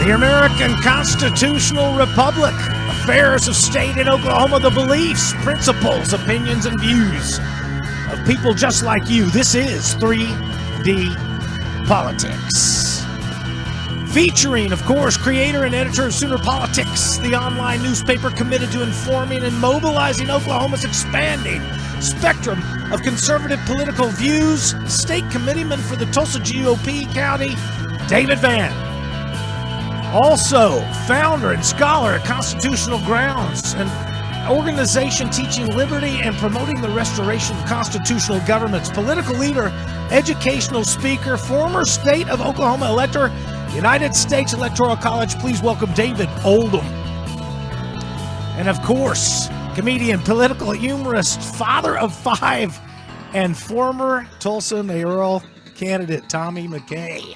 The American Constitutional Republic, affairs of state in Oklahoma, the beliefs, principles, opinions, and views of people just like you. This is 3D Politics. Featuring, of course, creator and editor of Sooner Politics, the online newspaper committed to informing and mobilizing Oklahoma's expanding spectrum of conservative political views, state committeeman for the Tulsa GOP County, David Van. Also, founder and scholar at Constitutional Grounds, an organization teaching liberty and promoting the restoration of constitutional governments, political leader, educational speaker, former state of Oklahoma elector, United States Electoral College. Please welcome David Oldham. And of course, comedian, political humorist, father of five, and former Tulsa mayoral candidate Tommy McKay.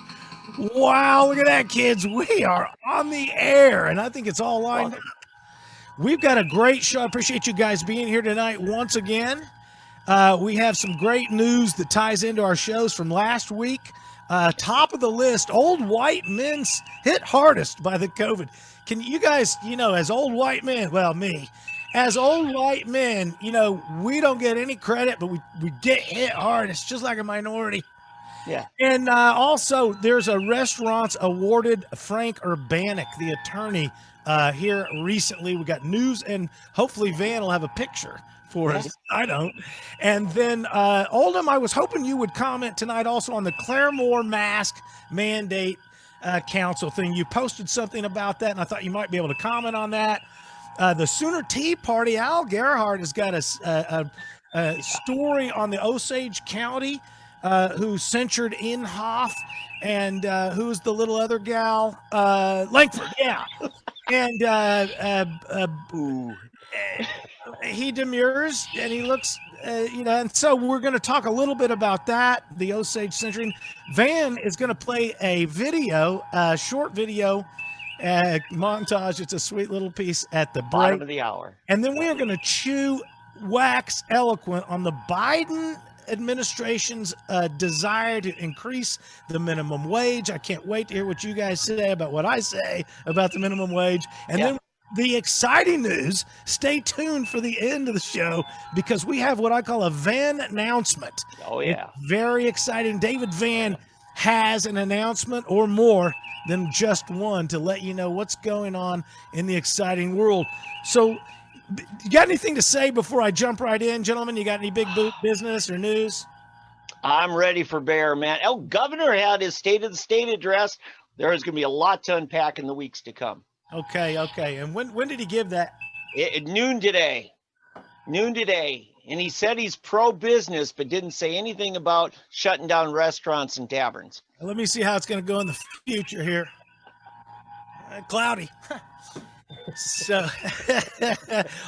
Wow, look at that, kids. We are on the air, and I think it's all lined up. We've got a great show. I appreciate you guys being here tonight once again. We have some great news that ties into our shows from last week. Top of the list, old white men hit hardest by the COVID. Can you guys, as old white men, well, me, as old white men, we don't get any credit, but we get hit hard. It's just like a minority. Yeah. And also, there's a restaurants awarded Frank Urbanik, the attorney, here recently. We got news, and hopefully Van will have a picture for us. I don't. And then, Oldham, I was hoping you would comment tonight also on the Claremore mask mandate council thing. You posted something about that, and I thought you might be able to comment on that. The Sooner Tea Party, Al Gerhardt has got a story on the Osage County who censured Inhofe, and who's the little other gal? Langford, yeah. And he demurs, and he looks, and so we're going to talk a little bit about that, the Osage censoring. Van is going to play a video, a short video montage. It's a sweet little piece at the bottom of the hour. And then we are going to wax eloquent on the Biden administration's desire to increase the minimum wage. I can't wait to hear what you guys say about what I say about the minimum wage. And then the exciting news, stay tuned for the end of the show, because we have what I call a Van announcement. Oh, yeah. It's very exciting. David Van has an announcement or more than just one to let you know what's going on in the exciting world. So, you got anything to say before I jump right in, gentlemen? You got any big business or news? I'm ready for bear, man. Governor had his State of the State address. There is going to be a lot to unpack in the weeks to come. Okay. And when did he give that? At noon today. And he said he's pro-business, but didn't say anything about shutting down restaurants and taverns. Let me see how it's going to go in the future here. Cloudy. So,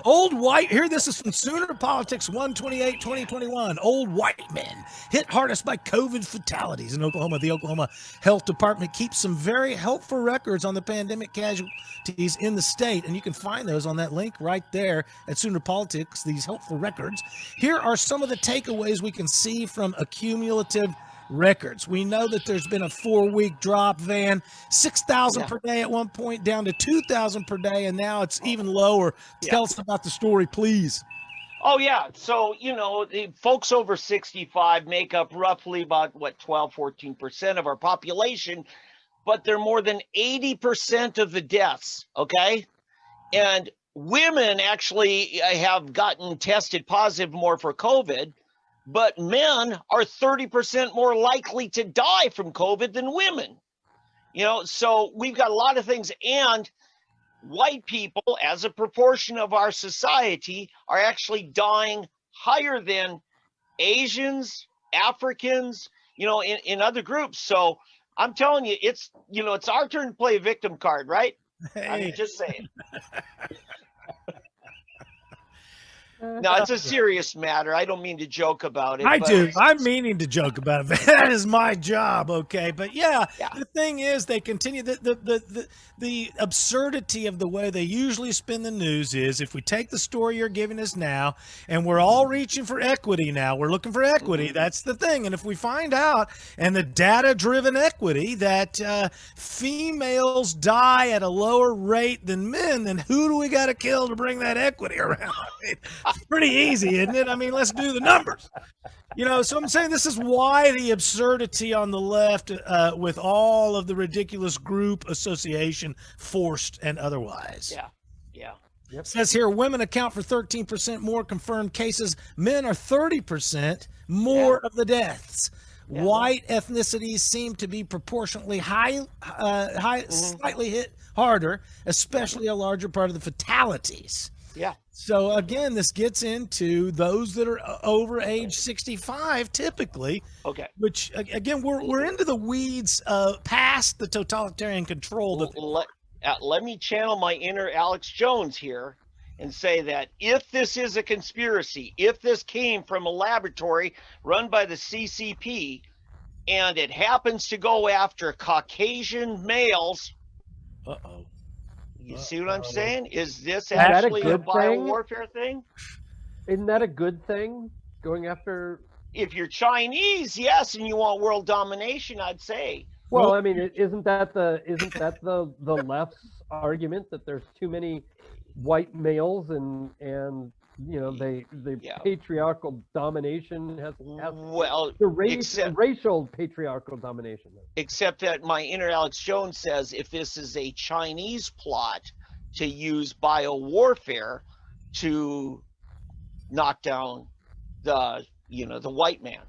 old white, here this is from Sooner Politics 1/28/2021. Old white men hit hardest by COVID fatalities in Oklahoma. The Oklahoma Health Department keeps some very helpful records on the pandemic casualties in the state, and you can find those on that link right there at Sooner Politics, these helpful records. Here are some of the takeaways we can see from accumulative records. We know that there's been a 4-week drop, Van, 6,000 per day at one point, down to 2,000 per day, and now it's even lower. Tell us about the story, please. Oh, yeah. So, the folks over 65 make up roughly about, 12-14% of our population, but they're more than 80% of the deaths, okay? And women actually have gotten tested positive more for COVID, but men are 30% more likely to die from COVID than women. So we've got a lot of things, and white people, as a proportion of our society, are actually dying higher than Asians, Africans, in other groups. So I'm telling you, it's our turn to play a victim card, right? Hey. I'm just saying. No, it's a serious matter. I don't mean to joke about it. I but do. I'm meaning to joke about it. But that is my job, okay? But yeah, Yeah. the thing is, they continue the absurdity of the way they usually spin the news is if we take the story you're giving us now, and we're all reaching for equity now, we're looking for equity. That's the thing. And if we find out, and the data-driven equity that females die at a lower rate than men, then who do we got to kill to bring that equity around? I mean, it's pretty easy, isn't it? I mean, let's do the numbers. So I'm saying this is why the absurdity on the left with all of the ridiculous group association forced and otherwise. Yeah. It says here women account for 13% more confirmed cases. Men are 30% more of the deaths. White ethnicities seem to be proportionately slightly hit harder, especially a larger part of the fatalities. Yeah. So again, this gets into those that are over age 65 typically. Okay. Which again, we're into the weeds past the totalitarian control. Let me channel my inner Alex Jones here and say that if this is a conspiracy, if this came from a laboratory run by the CCP, and it happens to go after Caucasian males, you see what I'm saying? Is this actually a biowarfare thing? Isn't that a good thing? Going after? If you're Chinese, yes, and you want world domination, I'd say. Well, I mean, isn't that the left's argument that there's too many white males and the patriarchal domination has the racial patriarchal domination. Except that my inner Alex Jones says if this is a Chinese plot to use biowarfare to knock down the white man.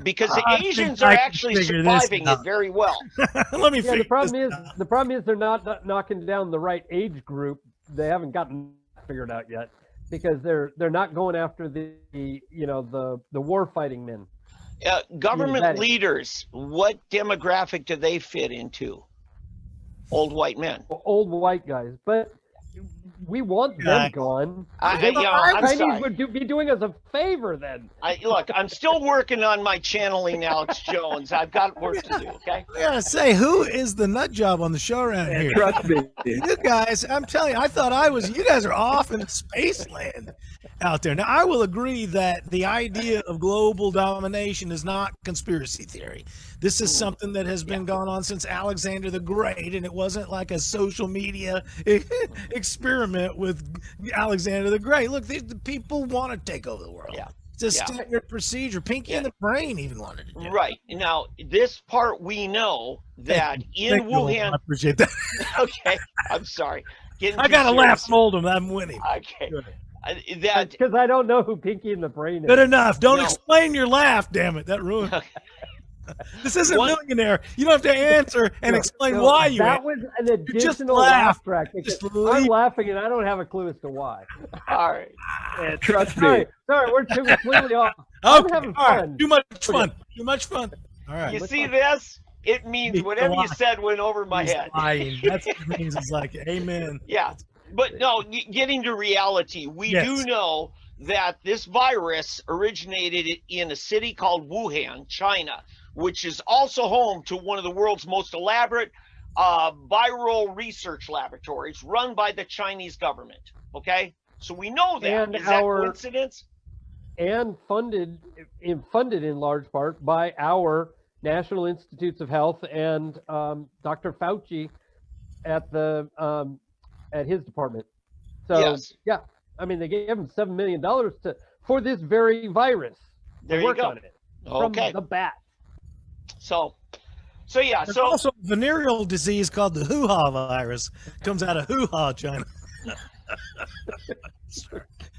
Because the Asians are actually surviving it very well. Let me the problem is they're not knocking down the right age group. They haven't gotten figured out yet because they're not going after the war fighting men. Government leaders, what demographic do they fit into? Old white men. Old white guys, but we want them gone. Chinese would be doing us a favor then. Look, I'm still working on my channeling Alex Jones. I've got work to do, okay? I gotta say, who is the nut job on the show around here? Trust me. You guys, I'm telling you, I thought you guys are off in space land out there. Now, I will agree that the idea of global domination is not conspiracy theory. This is something that has been going on since Alexander the Great, and it wasn't like a social media experiment with Alexander the Great. Look, the people want to take over the world. Yeah. It's a standard procedure. Pinky and the Brain even wanted to do it. Right. Now, this part we know that in Wuhan. I appreciate that. Okay. I'm sorry. I got to laugh mold him. I'm winning. Okay. Because I don't know who Pinky and the Brain is. Good enough. Don't explain your laugh, damn it. That ruined it. This isn't Millionaire. You don't have to answer and explain why you. That was an additional laugh track. I'm laughing and I don't have a clue as to why. All right. Trust me. Sorry, we're completely off. I'm having fun. Too much fun. Too much fun. All right. You see this? It means whatever you said went over my head. Lying. That's what it means. It's like, amen. Yeah. But no, getting to reality, we do know that this virus originated in a city called Wuhan, China, which is also home to one of the world's most elaborate viral research laboratories run by the Chinese government. Okay? So we know that. Is that coincidence? And funded in large part by our National Institutes of Health and Dr. Fauci at his department. So I mean, they gave him $7 million for this very virus. There you go. On it from the bat. So There's also a venereal disease called the hoo-ha virus. Comes out of hoo-ha, China.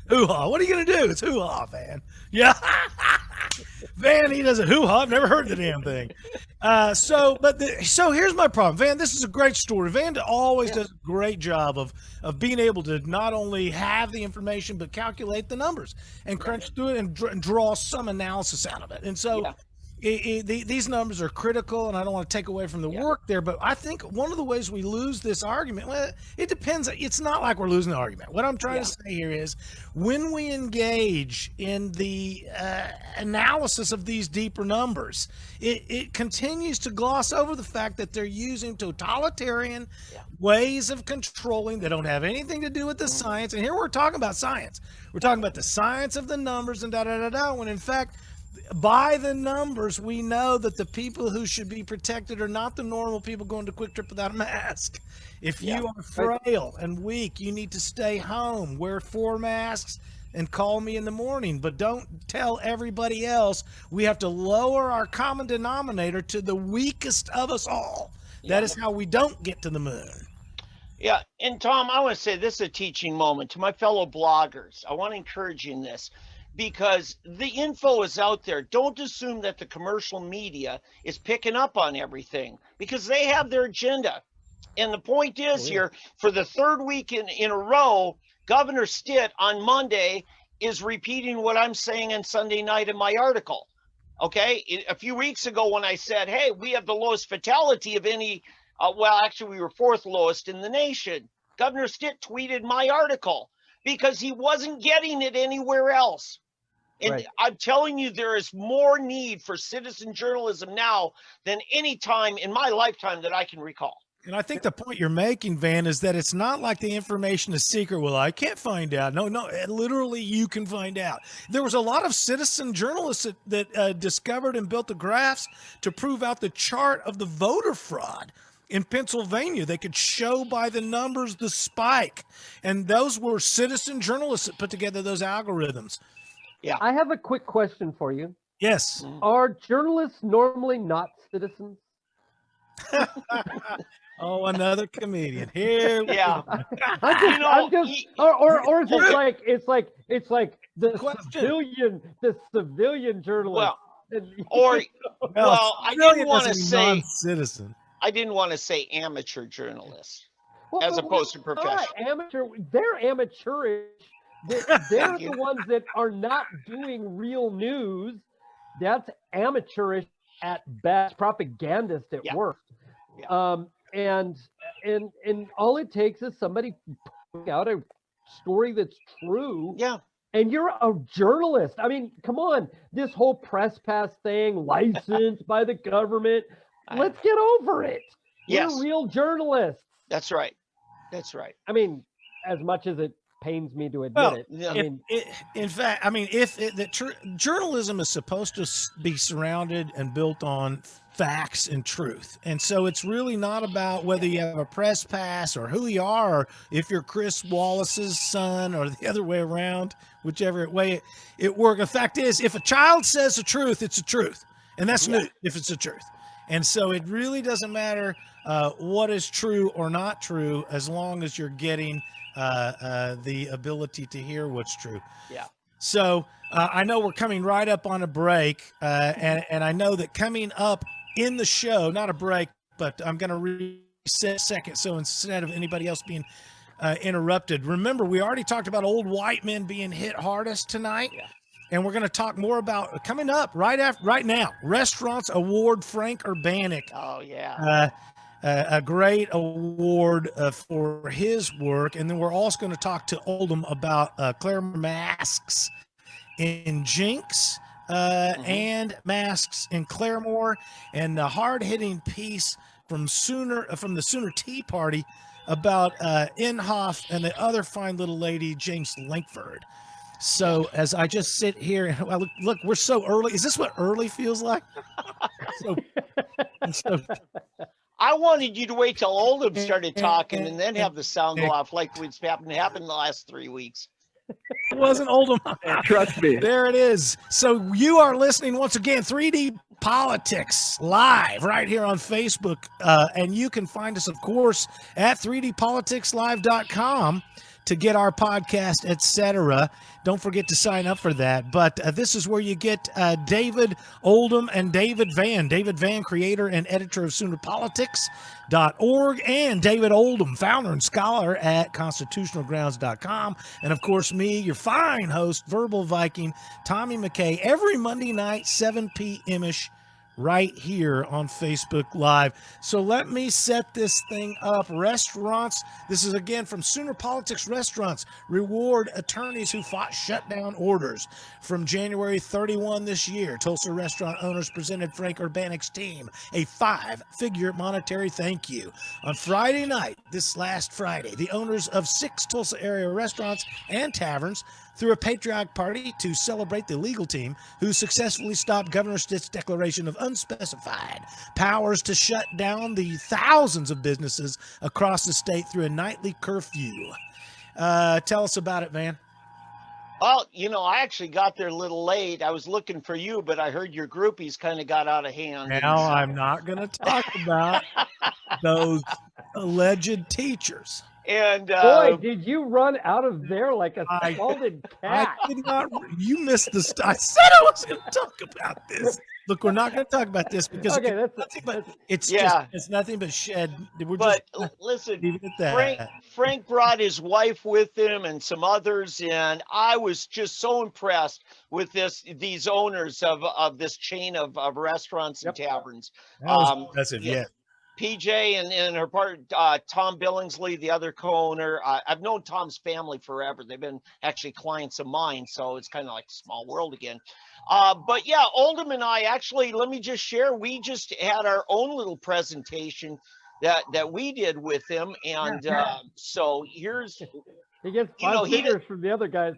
Hoo-ha. What are you going to do? It's hoo-ha, Van. Yeah. Van, he does a hoo-ha. I've never heard the damn thing. So here's my problem. Van, this is a great story. Van always does a great job of being able to not only have the information, but calculate the numbers and crunch through it and draw some analysis out of it. And so these numbers are critical, and I don't want to take away from the work there, but I think one of the ways we lose this argument, well, it depends. It's not like we're losing the argument. What I'm trying to say here is when we engage in the analysis of these deeper numbers, it continues to gloss over the fact that they're using totalitarian ways of controlling that don't have anything to do with the science. And here we're talking about science. We're talking about the science of the numbers and da-da-da-da, when in fact, by the numbers, we know that the people who should be protected are not the normal people going to Quick Trip without a mask. If you are frail and weak, you need to stay home, wear 4 masks, and call me in the morning. But don't tell everybody else. We have to lower our common denominator to the weakest of us all. That is how we don't get to the moon. Yeah, and Tom, I want to say this is a teaching moment to my fellow bloggers. I want to encourage you in this, because the info is out there. Don't assume that the commercial media is picking up on everything, because they have their agenda. And the point is here, for the 3rd week in a row, Governor Stitt on Monday is repeating what I'm saying on Sunday night in my article. Okay, a few weeks ago when I said, hey, we have the lowest fatality of any, well, actually we were 4th lowest in the nation. Governor Stitt tweeted my article because he wasn't getting it anywhere else. And I'm telling you, there is more need for citizen journalism now than any time in my lifetime that I can recall. And I think the point you're making, Van, is that it's not like the information is secret. Well, I can't find out. No, literally you can find out. There was a lot of citizen journalists that discovered and built the graphs to prove out the chart of the voter fraud in Pennsylvania. They could show by the numbers the spike. And those were citizen journalists that put together those algorithms. Yeah. I have a quick question for you. Yes. Are journalists normally not citizens? Oh, another comedian here. Yeah. I'm just, or is it it's like the civilian journalist. Well, I didn't want to say non-citizen. I didn't want to say amateur journalists as opposed to professional. Amateur, they're amateurish. They're the ones that are not doing real news. That's amateurish at best, propagandist at worst. Yeah. And all it takes is somebody putting out a story that's true. Yeah. And you're a journalist. I mean, come on. This whole press pass thing, licensed by the government. Let's get over it. We're real journalists. That's right. That's right. I mean, as much as it pains me to admit in fact, journalism is supposed to be surrounded and built on facts and truth. And so it's really not about whether you have a press pass or who you are, or if you're Chris Wallace's son or the other way around, whichever way it works. The fact is, if a child says the truth, it's the truth. And that's new if it's the truth. And so it really doesn't matter what is true or not true, as long as you're getting the ability to hear what's true. Yeah. So I know we're coming right up on a break, and I know that coming up in the show, not a break, but I'm going to reset a second. So instead of anybody else being interrupted, remember, we already talked about old white men being hit hardest tonight. Yeah. And we're going to talk more about coming up right now. Restaurants award Frank Urbanik. Oh yeah. A great award for his work. And then we're also going to talk to Oldham about Claremore masks in Jinx and masks in Claremore, and a hard-hitting piece from the Sooner Tea Party about Inhofe and the other fine little lady, James Lankford. So as I just sit here and look, we're so early. Is this what early feels like? so I wanted you to wait till Oldham started talking and then have the sound go off like it's happened the last 3 weeks. It wasn't Oldham. Trust me. There it is. So you are listening once again, 3D Politics live right here on Facebook. And you can find us, of course, at 3dpoliticslive.com to get our podcast, etc. Don't forget to sign up for that. But this is where you get David Oldham and David Van. David Van, creator and editor of SoonerPolitics.org, and David Oldham, founder and scholar at constitutionalgrounds.com. And, of course, me, your fine host, Verbal Viking, Tommy McKay, every Monday night, 7 p.m.ish right here on Facebook Live. So let me set this thing up. Restaurants, this is again from Sooner Politics Restaurants, reward attorneys who fought shutdown orders. From January 31 this year, Tulsa restaurant owners presented Frank Urbanic's team a 5-figure monetary thank you. On Friday night, this last Friday, the owners of 6 Tulsa area restaurants and taverns threw a patriotic party to celebrate the legal team who successfully stopped Governor Stitt's declaration of unspecified powers to shut down the thousands of businesses across the state through a nightly curfew. Tell us about it, Van. Well, I actually got there a little late. I was looking for you, but I heard your groupies kind of got out of hand. Now, I'm not going to talk about those alleged teachers. And boy, did you run out of there like a scalded cat? I did not. You missed the. I said I was going to talk about this. Look, we're not going to talk about this because it's nothing but shed. Listen, Frank brought his wife with him and some others, and I was just so impressed with these owners of this chain of restaurants and taverns. That was impressive, yeah. PJ and her partner, Tom Billingsley, the other co-owner. I've known Tom's family forever. They've been actually clients of mine, so it's kind of like a small world again. But yeah, Oldham and I actually, let me just share, we just had our own little presentation that we did with him. And so here's... He gets 5 figures from the other guys.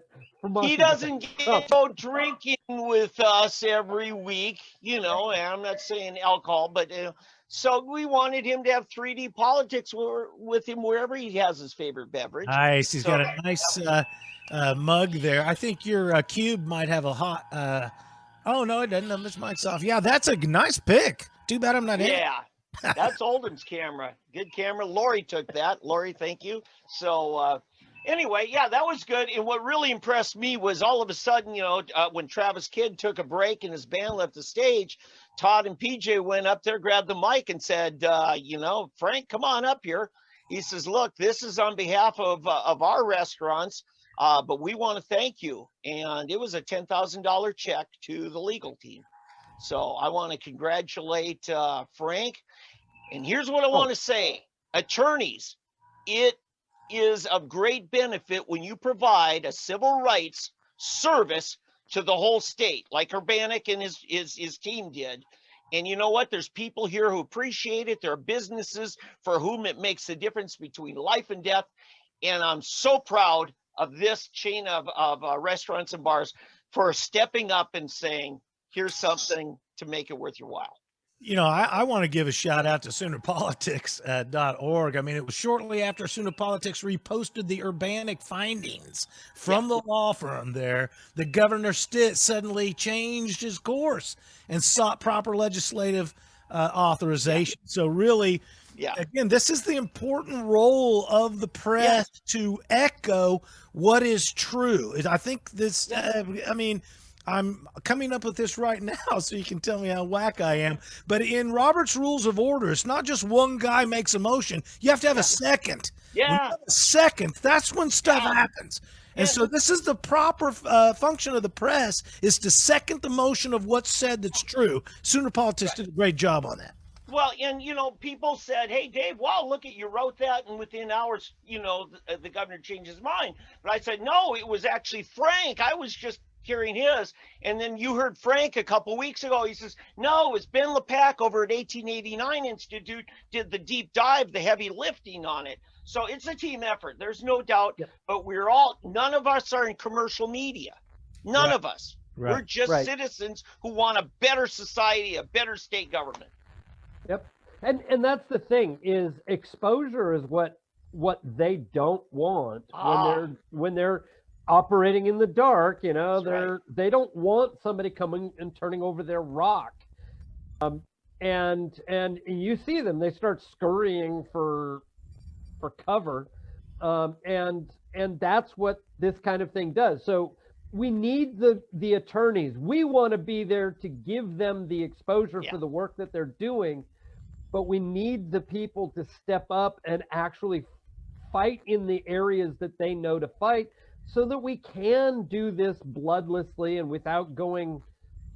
He doesn't go drinking with us every week, and I'm not saying alcohol, but... So we wanted him to have 3D politics with him wherever he has his favorite beverage. Nice. He's got a nice mug there. I think your cube might have a hot. Oh, no, it doesn't. This mic's off. Yeah, that's a nice pick. Too bad I'm not in. Yeah, that's Oldham's camera. Good camera. Lori took that. Lori, thank you. So anyway, yeah, that was good. And what really impressed me was all of a sudden, when Travis Kidd took a break and his band left the stage, Todd and PJ went up there, grabbed the mic and said, Frank, come on up here. He says, look, this is on behalf of our restaurants, but we want to thank you. And it was a $10,000 check to the legal team. So I want to congratulate Frank. And here's what I want to say. Attorneys, it is of great benefit when you provide a civil rights service to the whole state, like Urbanic and his team did. And you know what? There's people here who appreciate it. There are businesses for whom it makes the difference between life and death. And I'm so proud of this chain of restaurants and bars for stepping up and saying, here's something to make it worth your while. I want to give a shout out to SoonerPolitics.org. I mean, it was shortly after Sooner Politics reposted the Urbanic findings from the law firm there that Governor Stitt suddenly changed his course and sought proper legislative authorization. So really, again, this is the important role of the press to echo what is true. I think this, I'm coming up with this right now so you can tell me how whack I am. But in Robert's Rules of Order, it's not just one guy makes a motion. You have to have a second. Yeah. When you have a second, that's when stuff happens. And so this is the proper function of the press, is to second the motion of what's said that's true. Sooner Politics did a great job on that. Well, and, people said, hey, Dave, wow, look at, you wrote that, and within hours, the governor changed his mind. But I said, no, it was actually Frank. I was just hearing his. And then you heard Frank a couple weeks ago. He says, no, it was Ben LePac over at 1889 Institute did the deep dive, the heavy lifting on it. So it's a team effort. There's no doubt. Yeah. But none of us are in commercial media. None of us. Right. We're just citizens who want a better society, a better state government. Yep. And that's the thing, is exposure is what they don't want when they're operating in the dark. They don't want somebody coming and turning over their rock. And you see them, they start scurrying for cover. And that's what this kind of thing does. So we need the attorneys. We want to be there to give them the exposure for the work that they're doing, but we need the people to step up and actually fight in the areas that they know to fight, so that we can do this bloodlessly and without going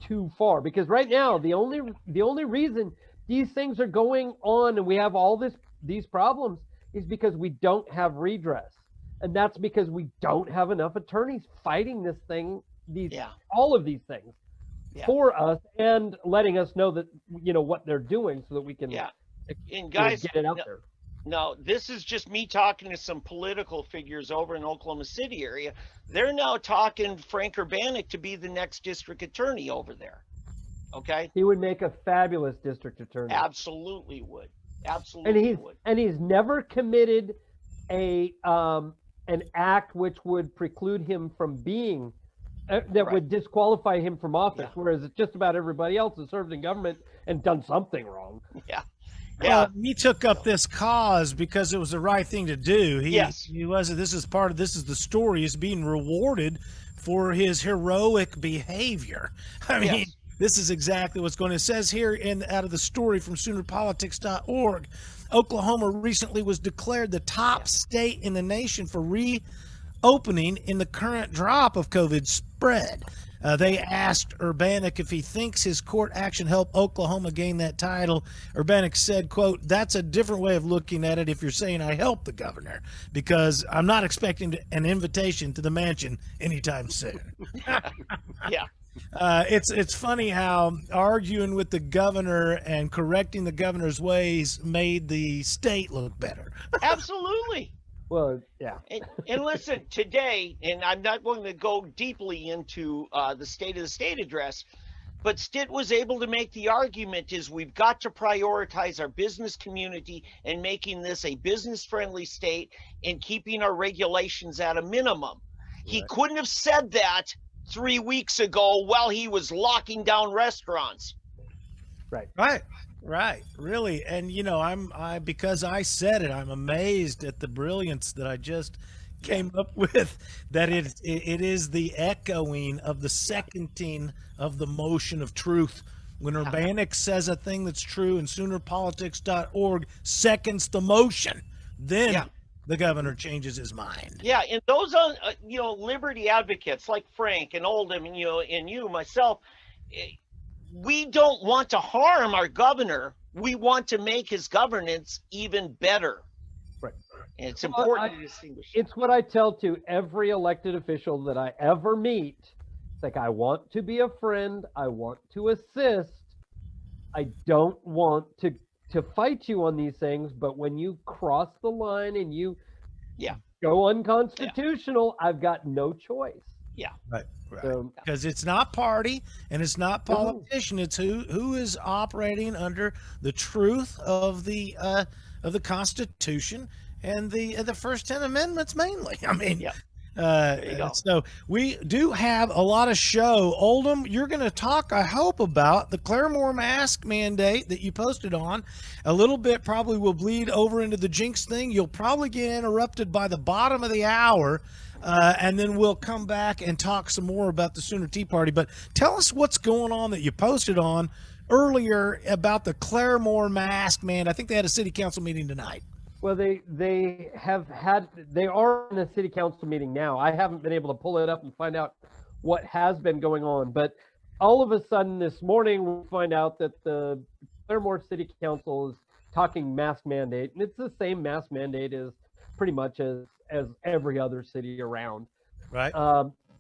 too far, because right now the only reason these things are going on and we have all these problems is because we don't have redress, and that's because we don't have enough attorneys fighting this thing, all of these things for us, and letting us know that what they're doing so that we can and guys, get it out there. No, this is just me talking to some political figures over in Oklahoma City area. They're now talking Frank Urbanek to be the next district attorney over there. Okay. He would make a fabulous district attorney. Absolutely would. Absolutely would. And he's never committed an act which would preclude him from being that would disqualify him from office, whereas just about everybody else has served in government and done something wrong. Yeah. He took up this cause because it was the right thing to do. He wasn't. This is the story. He's being rewarded for his heroic behavior. I mean, this is exactly what's going on. It says here out of the story from SoonerPolitics.org, Oklahoma recently was declared the top state in the nation for reopening in the current drop of COVID spread. They asked Urbanek if he thinks his court action helped Oklahoma gain that title. Urbanek said, quote, "That's a different way of looking at it if you're saying I helped the governor, because I'm not expecting an invitation to the mansion anytime soon." It's funny how arguing with the governor and correcting the governor's ways made the state look better. Absolutely. Well, yeah. And listen, today, and I'm not going to go deeply into the State of the State address, but Stitt was able to make the argument is we've got to prioritize our business community and making this a business-friendly state and keeping our regulations at a minimum. He couldn't have said that 3 weeks ago while he was locking down restaurants. Right. Really. And because I said it, I'm amazed at the brilliance that I just came up with, that it is the echoing of the seconding of the motion of truth. When Urbanek says a thing that's true and SoonerPolitics.org seconds the motion, then the governor changes his mind. Yeah, and those liberty advocates like Frank and Oldham and you, myself, we don't want to harm our governor. We want to make his governance even better. Right. And it's important to distinguish. It's what I tell to every elected official that I ever meet. It's like, I want to be a friend. I want to assist. I don't want to fight you on these things. But when you cross the line and you go unconstitutional, I've got no choice. Yeah. Right. Because it's not party and it's not politician. It's who is operating under the truth of the Constitution and the first 10 amendments mainly. I mean, so we do have a lot of show. Oldham, you're going to talk, I hope, about the Claremore mask mandate that you posted on. A little bit probably will bleed over into the Jinx thing. You'll probably get interrupted by the bottom of the hour. And then we'll come back and talk some more about the Sooner Tea Party. But tell us what's going on that you posted on earlier about the Claremore mask man. I think they had a city council meeting tonight. Well, they are in a city council meeting now. I haven't been able to pull it up and find out what has been going on. But all of a sudden this morning, we find out that the Claremore City Council is talking mask mandate. And it's the same mask mandate as pretty much as every other city around. Right.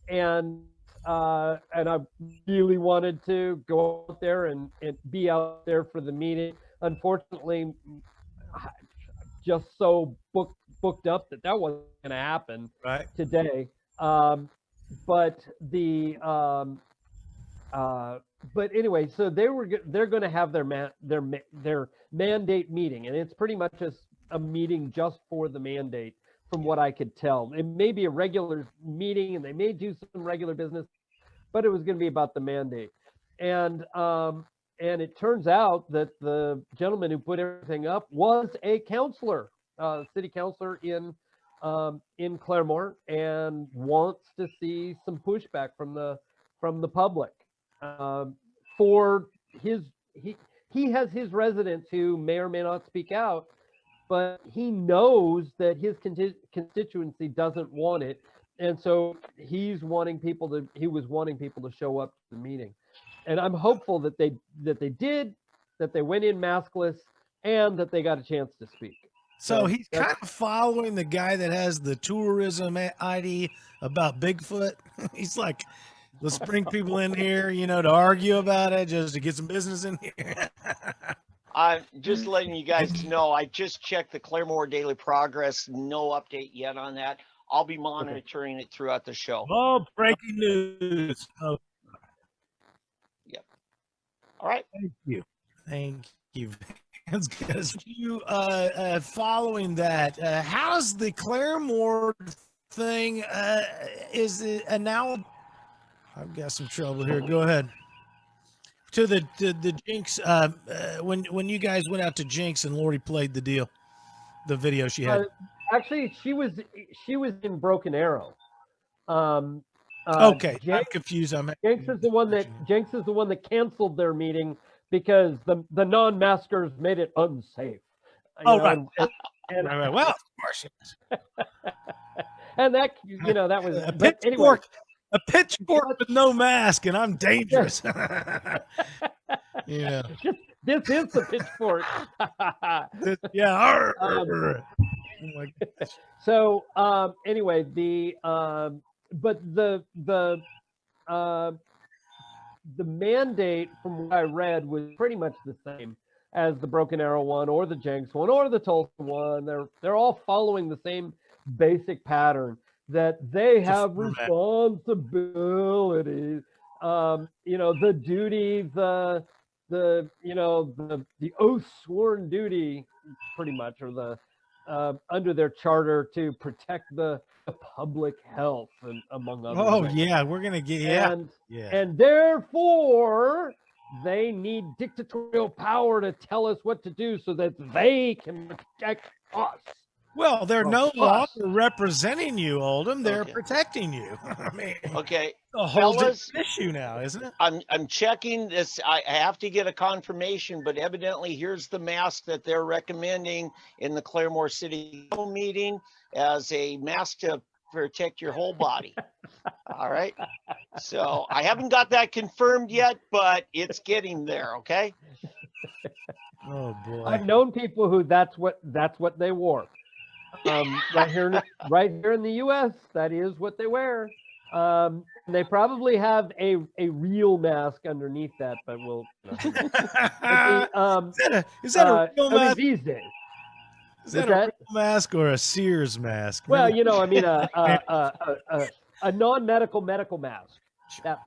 And I really wanted to go out there and be out there for the meeting. Unfortunately, just so booked up that wasn't going to happen today. But anyway, so they're going to have their mandate meeting, and it's pretty much just a meeting just for the mandate. From what I could tell, it may be a regular meeting and they may do some regular business, but it was going to be about the mandate. And it turns out that the gentleman who put everything up was a counselor, city councilor in Claremore, and wants to see some pushback from the public for he has his residents who may or may not speak out. But he knows that his constituency doesn't want it, and so he was wanting people to show up to the meeting. and I'm hopeful that they did, that they went in maskless, and that they got a chance to speak. So he's kind of following the guy that has the tourism ID about Bigfoot. He's like, let's bring people in here, you know, to argue about it, just to get some business in here. I'm just letting you guys know, I just checked the Claremore Daily Progress. No update yet on that. I'll be monitoring it throughout the show. Oh, breaking news. Oh. Yep. All right. Thank you. Thank you. Because you following that, how's the Claremore thing? Is it now? I've got some trouble here. Go ahead. To the Jinx. When you guys went out to Jinx and Lori played the deal, the video she had. Actually, she was in Broken Arrow. Okay, I'm confused. Jinx is the one that canceled their meeting because the non-maskers made it unsafe. Right. Right. Well, of course. And that that was a pitchfork. A pitchfork with no mask, and I'm dangerous. Yeah. This is the pitchfork. Yeah. Oh my gosh. So anyway, but the mandate, from what I read, was pretty much the same as the Broken Arrow one, or the Jenks one, or the Tulsa one. They're all following the same basic pattern, that they have responsibilities. The duty, the oath sworn duty, pretty much, or the under their charter, to protect the public health, and among other things. Yeah, we're gonna get and therefore they need dictatorial power to tell us what to do so that they can protect us. Well, they're no longer representing you, Oldham. They're protecting you. I mean, okay, a whole issue now, isn't it? I'm checking this. I have to get a confirmation, but evidently here's the mask that they're recommending in the Claremore City meeting as a mask to protect your whole body. All right. So I haven't got that confirmed yet, but it's getting there. Okay. Oh boy. I've known people who that's what they wore. Right here in the U.S., that is what they wear. They probably have a real mask underneath that, but we'll. Is that a real mask these days? Is that a real mask or a Sears mask? Well, I mean, a non-medical medical mask. That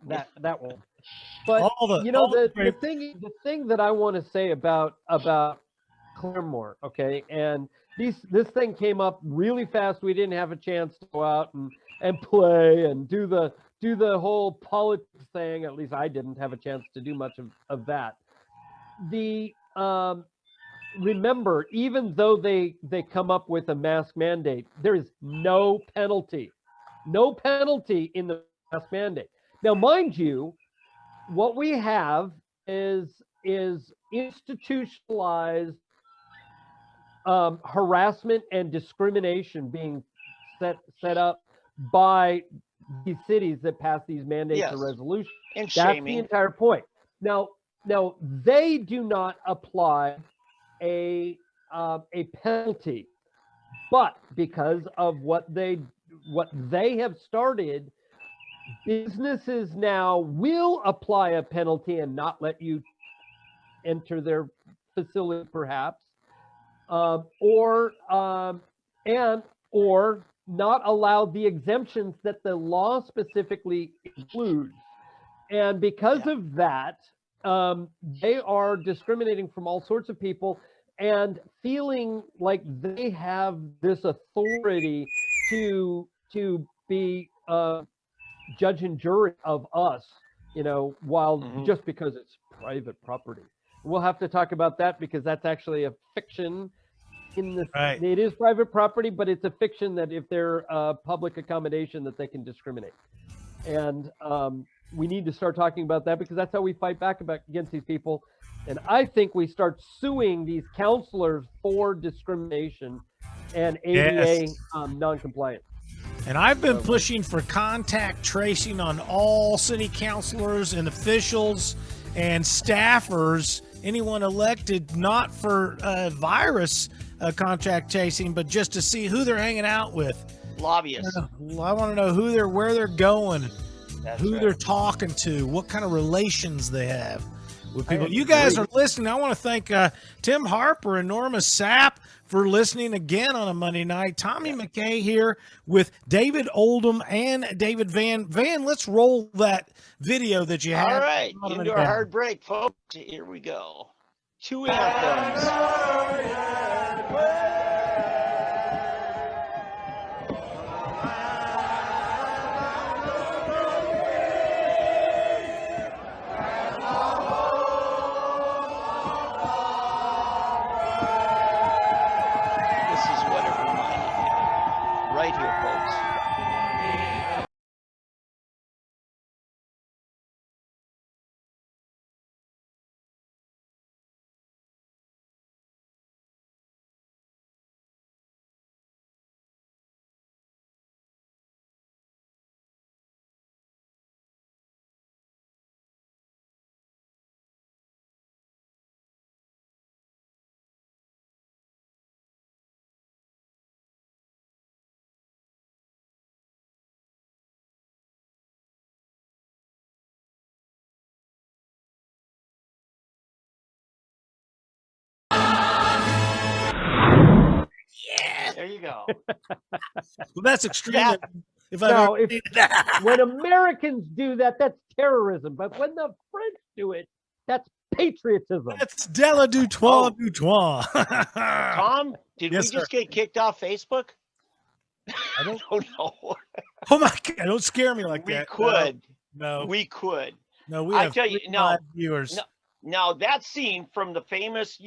one. But the thing that I want to say about Claremore, okay, and this thing came up really fast. We didn't have a chance to go out and play and do the whole politics thing. At least I didn't have a chance to do much of that. Remember, even though they come up with a mask mandate, there is no penalty in the mask mandate. Now, mind you, what we have is institutionalized harassment and discrimination being set up by these cities that pass these mandates or resolutions. And that's shaming. the entire point. Now they do not apply a penalty, but because of what they have started, businesses now will apply a penalty and not let you enter their facility, perhaps. Or not allow the exemptions that the law specifically includes. And because of that, they are discriminating from all sorts of people and feeling like they have this authority to be judge and jury of us, while just because it's private property. We'll have to talk about that, because that's actually a fiction. It is private property, but it's a fiction that if they're public accommodation, that they can discriminate. And we need to start talking about that, because that's how we fight back against these people. And I think we start suing these counselors for discrimination and ADA non-compliance. And I've been pushing for contact tracing on all city councilors and officials and staffers, anyone elected, not for virus contact tracing, but just to see who they're hanging out with. Lobbyists. I want to know where they're going, That's who right. they're talking to, what kind of relations they have with people. You guys are listening. I want to thank Tim Harper and Norma Sapp for listening again on a Monday night. Tommy McKay here with David Oldham and David Van. Van, let's roll that video that you had. All right, into our hard break, folks. Here we go. 2 anthems. Right here, folks. There you go. Well, that's extreme. When Americans do that, that's terrorism. But when the French do it, that's patriotism. That's de la Dutois. Tom, did we just get kicked off Facebook? I don't know. Oh my God! Don't scare me like that. No, we could. No, we have 5 viewers. Now that scene from the famous,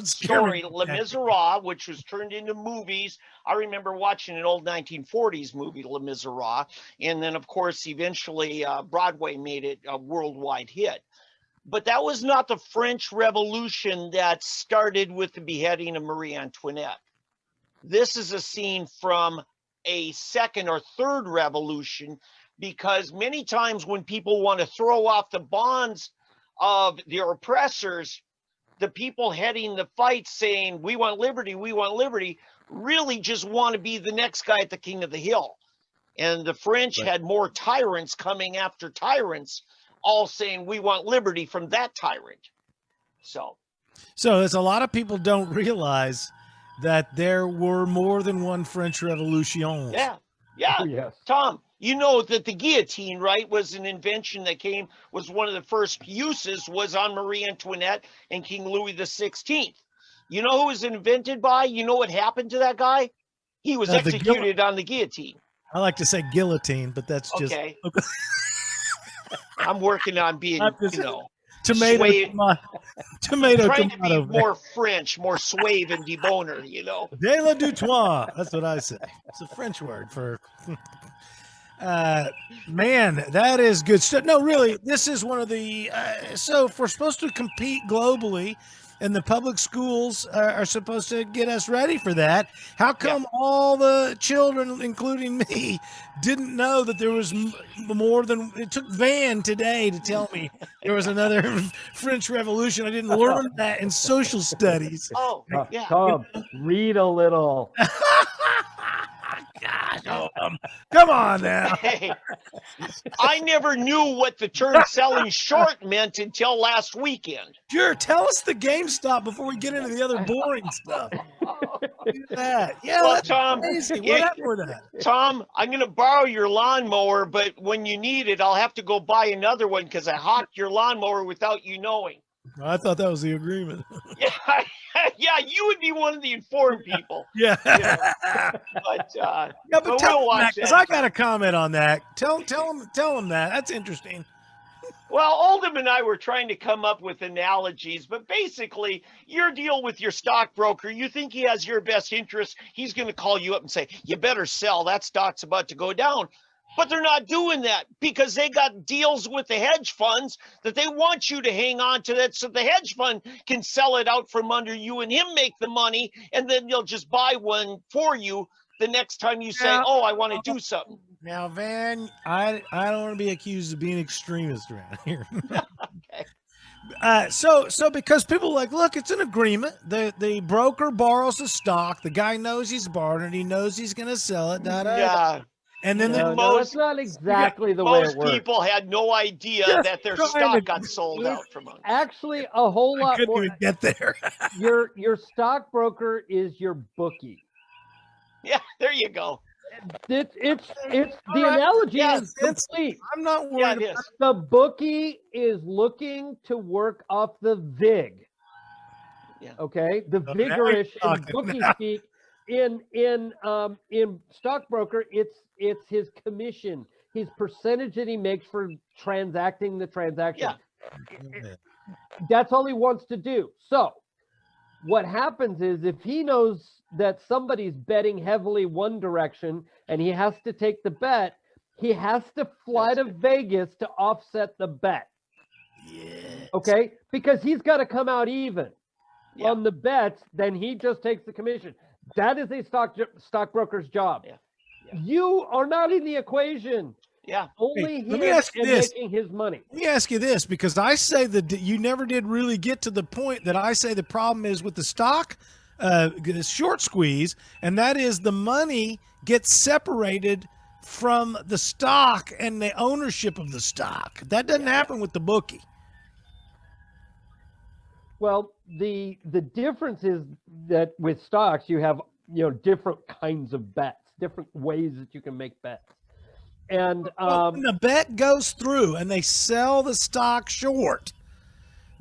story Les Miserables, which was turned into movies. I remember watching an old 1940s movie, Les Miserables, and then of course eventually Broadway made it a worldwide hit. But that was not the French Revolution that started with the beheading of Marie Antoinette. This is a scene from a second or third revolution, because many times when people want to throw off the bonds of their oppressors, the people heading the fight saying, we want liberty, really just want to be the next guy at the king of the hill. And the French had more tyrants coming after tyrants, all saying, we want liberty from that tyrant. So as a lot of people don't realize that there were more than one French Revolution. Yeah. Yes. Tom, you know that the guillotine, right, was an invention that was one of the first uses was on Marie Antoinette and King Louis XVI. You know who was invented by? You know what happened to that guy? He was executed on the guillotine. I like to say guillotine, but that's just okay. I'm working on being, tomato, trying to be more French, more suave and deboner, De la Dutois. That's what I say. It's a French word for. Man, that is good stuff. No, really, this is one of the. So if we're supposed to compete globally, and the public schools are supposed to get us ready for that, how come all the children, including me, didn't know that there was more than it took Van today to tell me there was another French Revolution? I didn't learn that in social studies. Oh, yeah. Tom, read a little. God, come on now. Hey, I never knew what the term selling short meant until last weekend. Sure, tell us the GameStop before we get into the other boring stuff. Do that. Yeah, well, Tom, what happened with that? Tom, I'm going to borrow your lawnmower, but when you need it, I'll have to go buy another one because I hawked your lawnmower without you knowing. I thought that was the agreement. Yeah, you would be one of the informed people. Yeah. But tell them that, because I got a comment on that. Tell them that. That's interesting. Well, Oldham and I were trying to come up with analogies, but basically, your deal with your stockbroker, you think he has your best interest, he's going to call you up and say, you better sell, that stock's about to go down. But they're not doing that because they got deals with the hedge funds that they want you to hang on to that so the hedge fund can sell it out from under you and him make the money, and then they'll just buy one for you the next time you say, Yeah. oh, I want to do something. Now, Van, I don't want to be accused of being extremist around here. Okay. So because people are like, look, it's an agreement. The broker borrows the stock. The guy knows he's borrowing it. He knows he's going to sell it. Yeah. And then No, that's not exactly the way it Most works. people had no idea Just that their trying stock to- got sold out from under. Actually, a whole I lot couldn't more. even get there. Your stockbroker is your bookie. Yeah, there you go. It's the All right. analogy Yeah, is complete. I'm not Yeah, worried it about is. The bookie is looking to work off the vig. Yeah. Okay, the Oh, now you're vigorish in talking bookie now. speak. In stockbroker, it's his commission, his percentage that he makes for transacting the transaction. Yeah. That's all he wants to do. So what happens is if he knows that somebody's betting heavily one direction and he has to take the bet, he has to fly to Vegas to offset the bet. Yes. Okay? Because he's got to come out even Yeah. on the bets, then he just takes the commission. That is a stockbroker's job. Yeah. You are not in the equation. Yeah. Only let me him ask you and this. making his money. Let me ask you this, because I say that you never did really get to the point that I say the problem is with the stock short squeeze, and that is the money gets separated from the stock and the ownership of the stock. That doesn't happen with the bookie. Well, the difference is that with stocks, you have different kinds of bets, different ways that you can make bets. And When the bet goes through and they sell the stock short,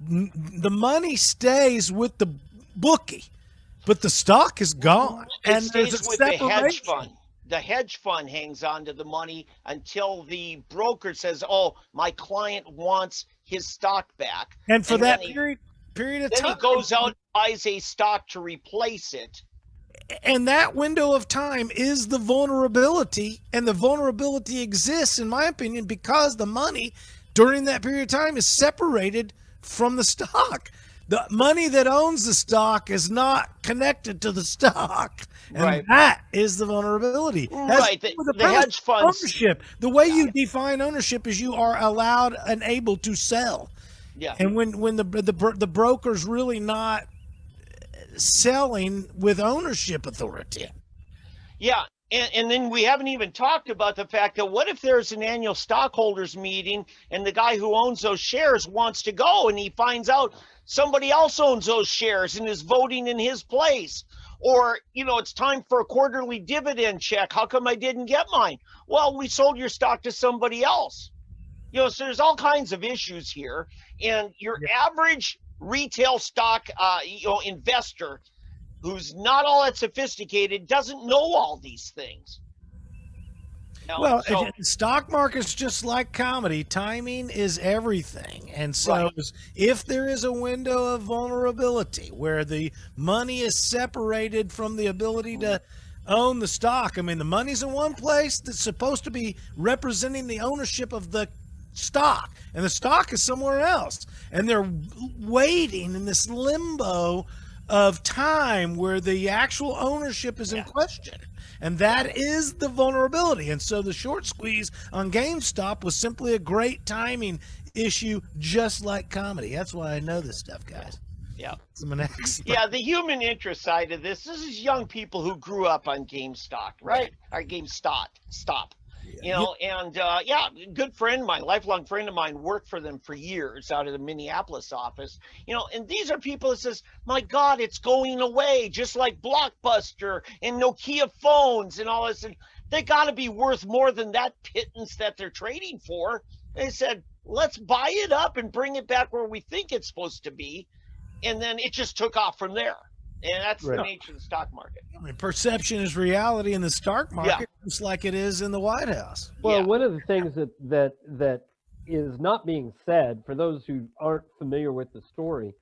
the money stays with the bookie, but the stock is gone. It And there's stays a with the hedge separation. fund. The hedge fund hangs on to the money until the broker says, oh, my client wants his stock back. And for that then period of then time, he goes out and buys a stock to replace it. and that window of time is the vulnerability, and the vulnerability exists, in my opinion, because the money during that period of time is separated from the stock. The money that owns the stock is not connected to the stock. And Right. that is the vulnerability. That's Right. The premise hedge of funds. ownership. The way you define ownership is you are allowed and able to sell. Yeah. And when the broker's really not selling with ownership authority. Yeah. And then we haven't even talked about the fact that what if there's an annual stockholders meeting and the guy who owns those shares wants to go and he finds out somebody else owns those shares and is voting in his place? Or, it's time for a quarterly dividend check. How come I didn't get mine? Well, we sold your stock to somebody else. So there's all kinds of issues here. And your average retail stock investor who's not all that sophisticated doesn't know all these things. Well, the stock market's just like comedy. Timing is everything. And so if there is a window of vulnerability where the money is separated from the ability to own the stock, I mean, the money's in one place that's supposed to be representing the ownership of the stock, and the stock is somewhere else. And they're waiting in this limbo of time where the actual ownership is in question. And that is the vulnerability. And so the short squeeze on GameStop was simply a great timing issue, just like comedy. That's why I know this stuff, guys. Yeah. I'm an expert. Yeah, the human interest side of this is young people who grew up on GameStop, right? Or GameStop. Good friend of mine, lifelong friend of mine, worked for them for years out of the Minneapolis office. And these are people that says, my God, it's going away, just like Blockbuster and Nokia phones and all this. And they got to be worth more than that pittance that they're trading for. They said, let's buy it up and bring it back where we think it's supposed to be. And then it just took off from there. And that's the nature of the stock market. I mean, perception is reality in the stock market, just like it is in the White House. Well, one of the things that is not being said, for those who aren't familiar with the story,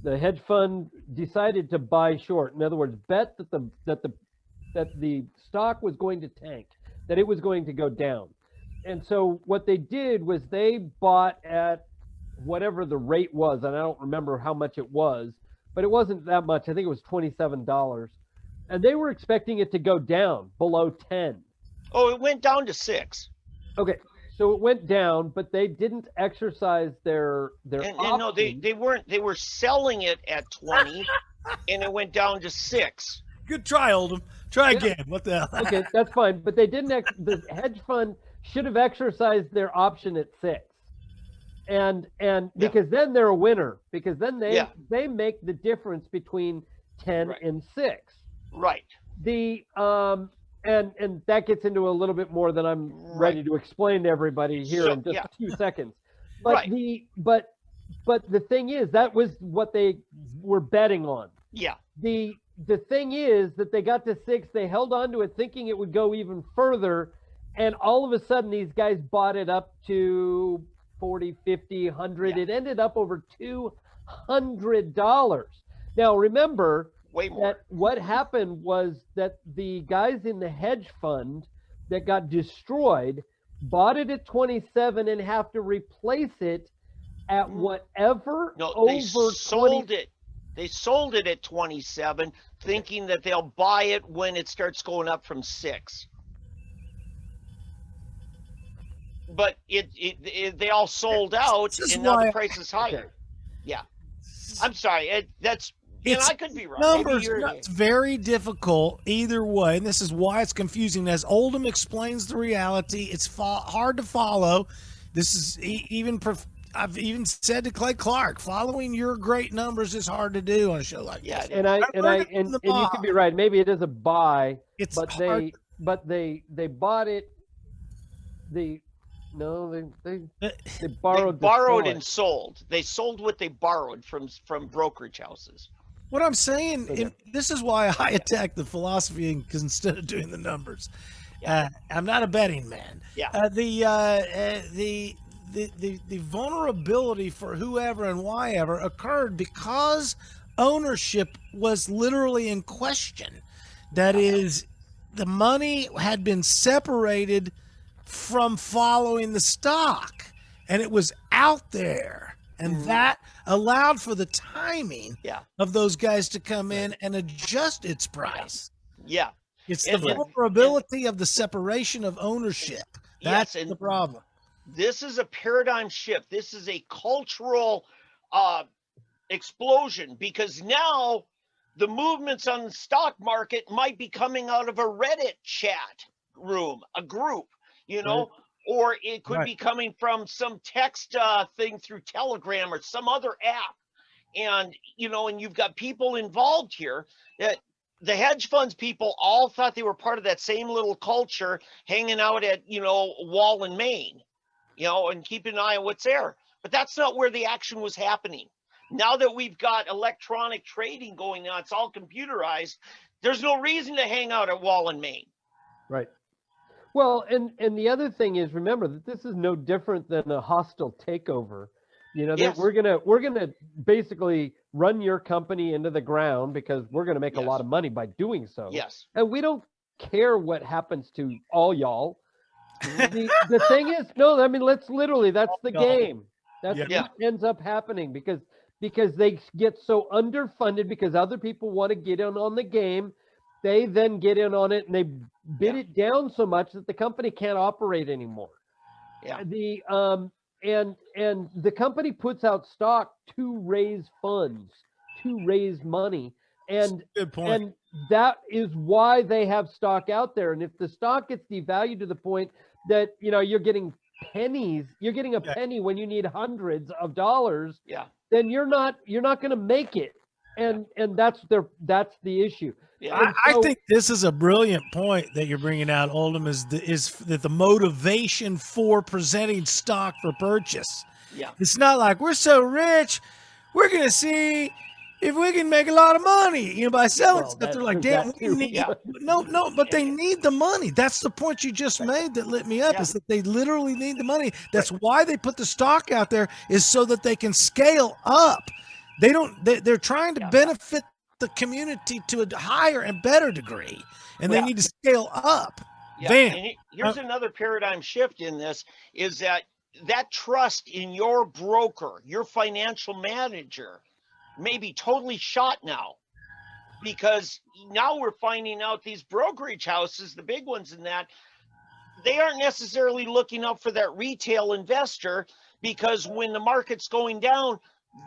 the hedge fund decided to buy short. In other words, bet that the stock was going to tank, that it was going to go down. And so what they did was they bought at whatever the rate was, and I don't remember how much it was, but it wasn't that much. I think it was $27. And they were expecting it to go down below 10. Oh, it went down to 6. Okay, so it went down, but they didn't exercise their And no, option. they weren't. They were selling it at 20, and it went down to 6. Good try, Oldham. Try again. What the hell? Okay, that's fine, but they didn't. The hedge fund should have exercised their option at 6, and because then they're a winner, because then they make the difference between 10 and 6. Right. The and that gets into a little bit more than I'm ready to explain to everybody here in just 2 seconds. But but the thing is, that was what they were betting on. Yeah. The thing is that they got to 6, they held on to it thinking it would go even further, and all of a sudden these guys bought it up to 40, 50, 100. It ended up over $200. Now remember, way more. That what happened was that the guys in the hedge fund that got destroyed bought it at 27 and have to replace it at whatever they sold it. They sold it at 27, thinking that they'll buy it when it starts going up from 6. But they all sold out, and now the price is higher. Okay. Yeah, I'm sorry. I could be wrong. Numbers, it's very difficult either way, and this is why it's confusing. As Oldham explains the reality, it's hard to follow. This is I've even said to Clay Clark, following your great numbers is hard to do on a show like this. And you could be right. Maybe it is a buy, but hard. they bought it. They borrowed. They borrowed and sold. They sold what they borrowed from brokerage houses. What I'm saying, this is why I attack the philosophy, because instead of doing the numbers, I'm not a betting man. Yeah. The vulnerability for whoever and why ever occurred because ownership was literally in question. That is, the money had been separated from following the stock, and it was out there, and that allowed for the timing of those guys to come in and adjust its price. Yeah. It's the vulnerability of the separation of ownership. That's the problem. This is a paradigm shift. This is a cultural explosion, because now the movements on the stock market might be coming out of a Reddit chat room, a group, or it could be coming from some text thing through Telegram or some other app. And, and you've got people involved here that the hedge funds people all thought they were part of that same little culture hanging out at, Wall and Main. And keep an eye on what's there. But that's not where the action was happening. Now that we've got electronic trading going on, it's all computerized. There's no reason to hang out at Wall and Main. Right. Well, and the other thing is, remember that this is no different than a hostile takeover. That we're gonna basically run your company into the ground because we're gonna make a lot of money by doing so. Yes. And we don't care what happens to all y'all. The thing is, that's the game. That's what ends up happening because they get so underfunded because other people want to get in on the game. They then get in on it and they bid it down so much that the company can't operate anymore. Yeah. And the company puts out stock to raise funds, to raise money. And good point. And that is why they have stock out there. And if the stock gets devalued to the point that you're getting pennies, you're getting a penny when you need hundreds of dollars, then you're not going to make it. And that's the issue. Yeah. I think this is a brilliant point that you're bringing out, Oldham, is that the motivation for presenting stock for purchase. Yeah. It's not like we're so rich, we're going to see if we can make a lot of money, by selling stuff. They're like, damn, we need, but they need the money. That's the point you just made that lit me up, is that they literally need the money. That's why they put the stock out there, is so that they can scale up. They're trying to benefit the community to a higher and better degree, and they need to scale up. Yeah. And here's another paradigm shift in this, is that trust in your broker, your financial manager, may be totally shot now, because now we're finding out these brokerage houses, the big ones in that, they aren't necessarily looking out for that retail investor, because when the market's going down,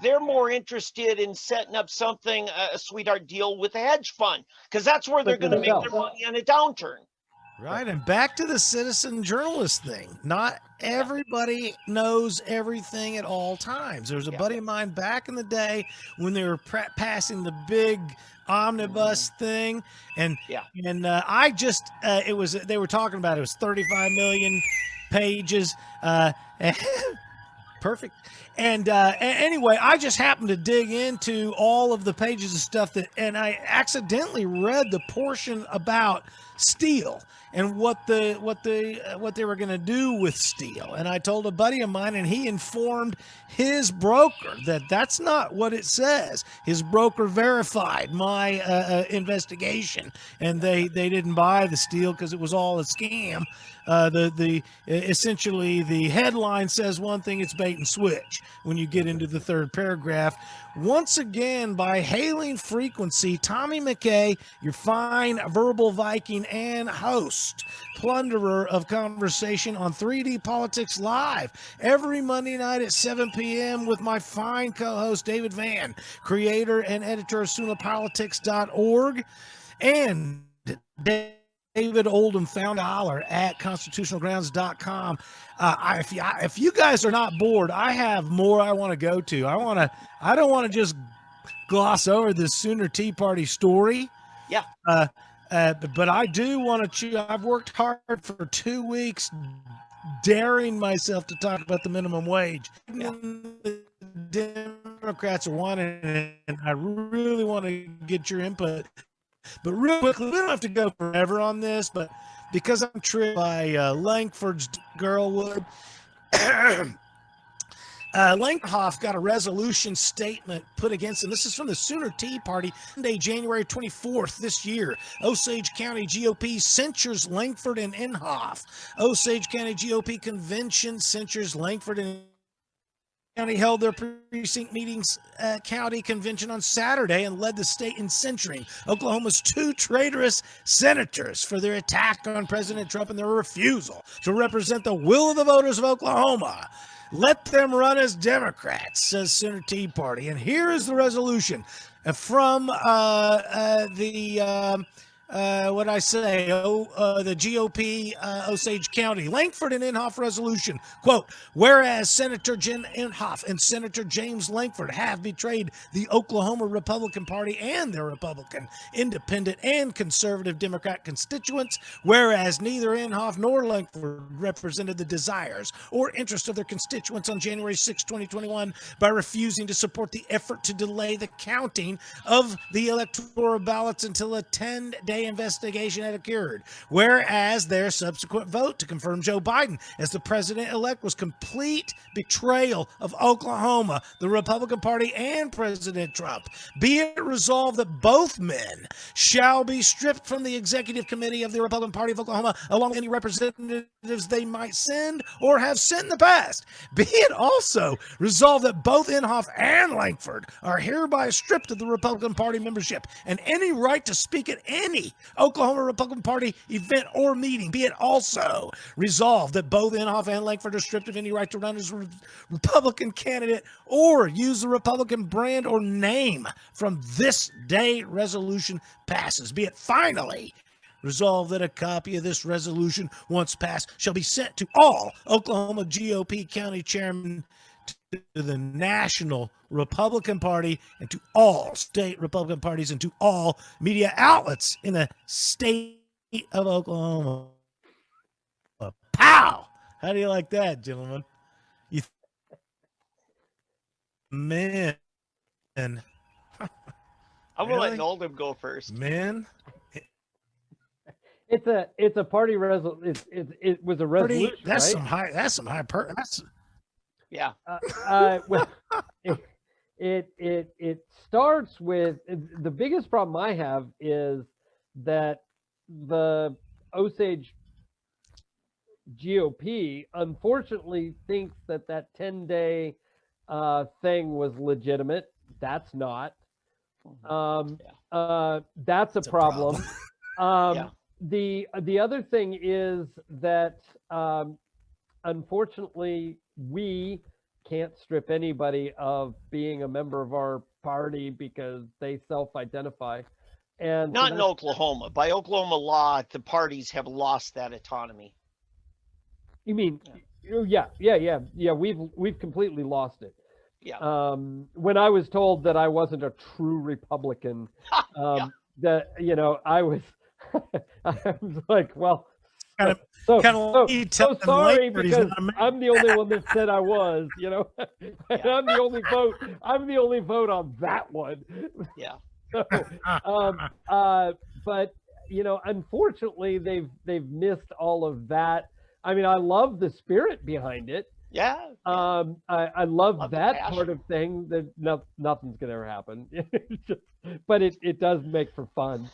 they're more interested in setting up something, a sweetheart deal with a hedge fund, because that's where they're going to make their money on a downturn. Right. And back to the citizen journalist thing. Not everybody knows everything at all times. There was a buddy of mine back in the day when they were passing the big omnibus thing. And I just, they were talking about it was 35 million pages. Perfect. And anyway, I just happened to dig into all of the pages of stuff and I accidentally read the portion about steel and what they were going to do with steel. And I told a buddy of mine, and he informed his broker that that's not what it says. His broker verified my investigation, and they didn't buy the steel because it was all a scam. Essentially the headline says one thing, it's bait and switch when you get into the third paragraph. Once again, by hailing frequency, Tommy McKay, your fine verbal Viking and host, plunderer of conversation on 3D Politics Live every Monday night at 7 p.m. with my fine co-host David Vann, creator and editor of SumaPolitics.org, and David Oldham, found holler at constitutionalgrounds.com. If you guys are not bored, I have more I want to go to. I don't want to just gloss over this Sooner Tea Party story. Yeah. But I do want to I've worked hard for 2 weeks daring myself to talk about the minimum wage. Yeah. The Democrats are wanting it, and I really want to get your input. But real quickly, we don't have to go forever on this, but because I'm tripped by Langford's Girlwood, Langhoff got a resolution statement put against him. This is from the Sooner Tea Party, Monday, January 24th this year. Osage County GOP censures Langford and Inhofe. Osage County GOP convention censures Langford and County held their precinct meetings county convention on Saturday and led the state in censuring Oklahoma's 2 traitorous senators for their attack on President Trump and their refusal to represent the will of the voters of Oklahoma. Let them run as Democrats, says Sooner Tea Party. And here is the resolution from the GOP Osage County, Langford and Inhofe resolution. Quote, whereas Senator Jen Inhofe and Senator James Langford have betrayed the Oklahoma Republican Party and their Republican, Independent, and Conservative Democrat constituents, whereas neither Inhofe nor Langford represented the desires or interests of their constituents on January 6, 2021 by refusing to support the effort to delay the counting of the electoral ballots until a 10-day investigation had occurred, whereas their subsequent vote to confirm Joe Biden as the president-elect was complete betrayal of Oklahoma, the Republican Party, and President Trump. Be it resolved that both men shall be stripped from the executive committee of the Republican Party of Oklahoma, along with any representatives they might send or have sent in the past. Be it also resolved that both Inhofe and Langford are hereby stripped of the Republican Party membership and any right to speak at any Oklahoma Republican Party event or meeting. Be it also resolved that both Inhofe and Langford are stripped of any right to run as a Republican candidate or use the Republican brand or name from this day resolution passes. Be it finally resolved that a copy of this resolution, once passed, shall be sent to all Oklahoma GOP county chairmen, to the National Republican Party, and to all state Republican parties, and to all media outlets in the state of Oklahoma. Pow! How do you like that, gentlemen? Man. I'm gonna let Oldham go first. Man. It's a party resolution. It was a resolution. That's right? some high. Yeah. Well, it starts with the biggest problem I have is that the Osage GOP unfortunately thinks that 10-day thing was legitimate. That's not. that's a problem. Yeah. The other thing is that unfortunately we can't strip anybody of being a member of our party because they self-identify. And so Not in Oklahoma. By Oklahoma law, the parties have lost that autonomy. you mean, yeah. We've completely lost it. Yeah. When I was told that I wasn't a true Republican, Yeah. that I was, I was like, well, Kind of, so sorry later he's because not a man. I'm the only one that said I was, and I'm the only vote. I'm the only vote on that one. Yeah. So, but unfortunately, they've missed all of that. I mean, I love the spirit behind it. Yeah. I love Love the that passion. part of thing. That nothing's gonna ever happen. But it does make for fun.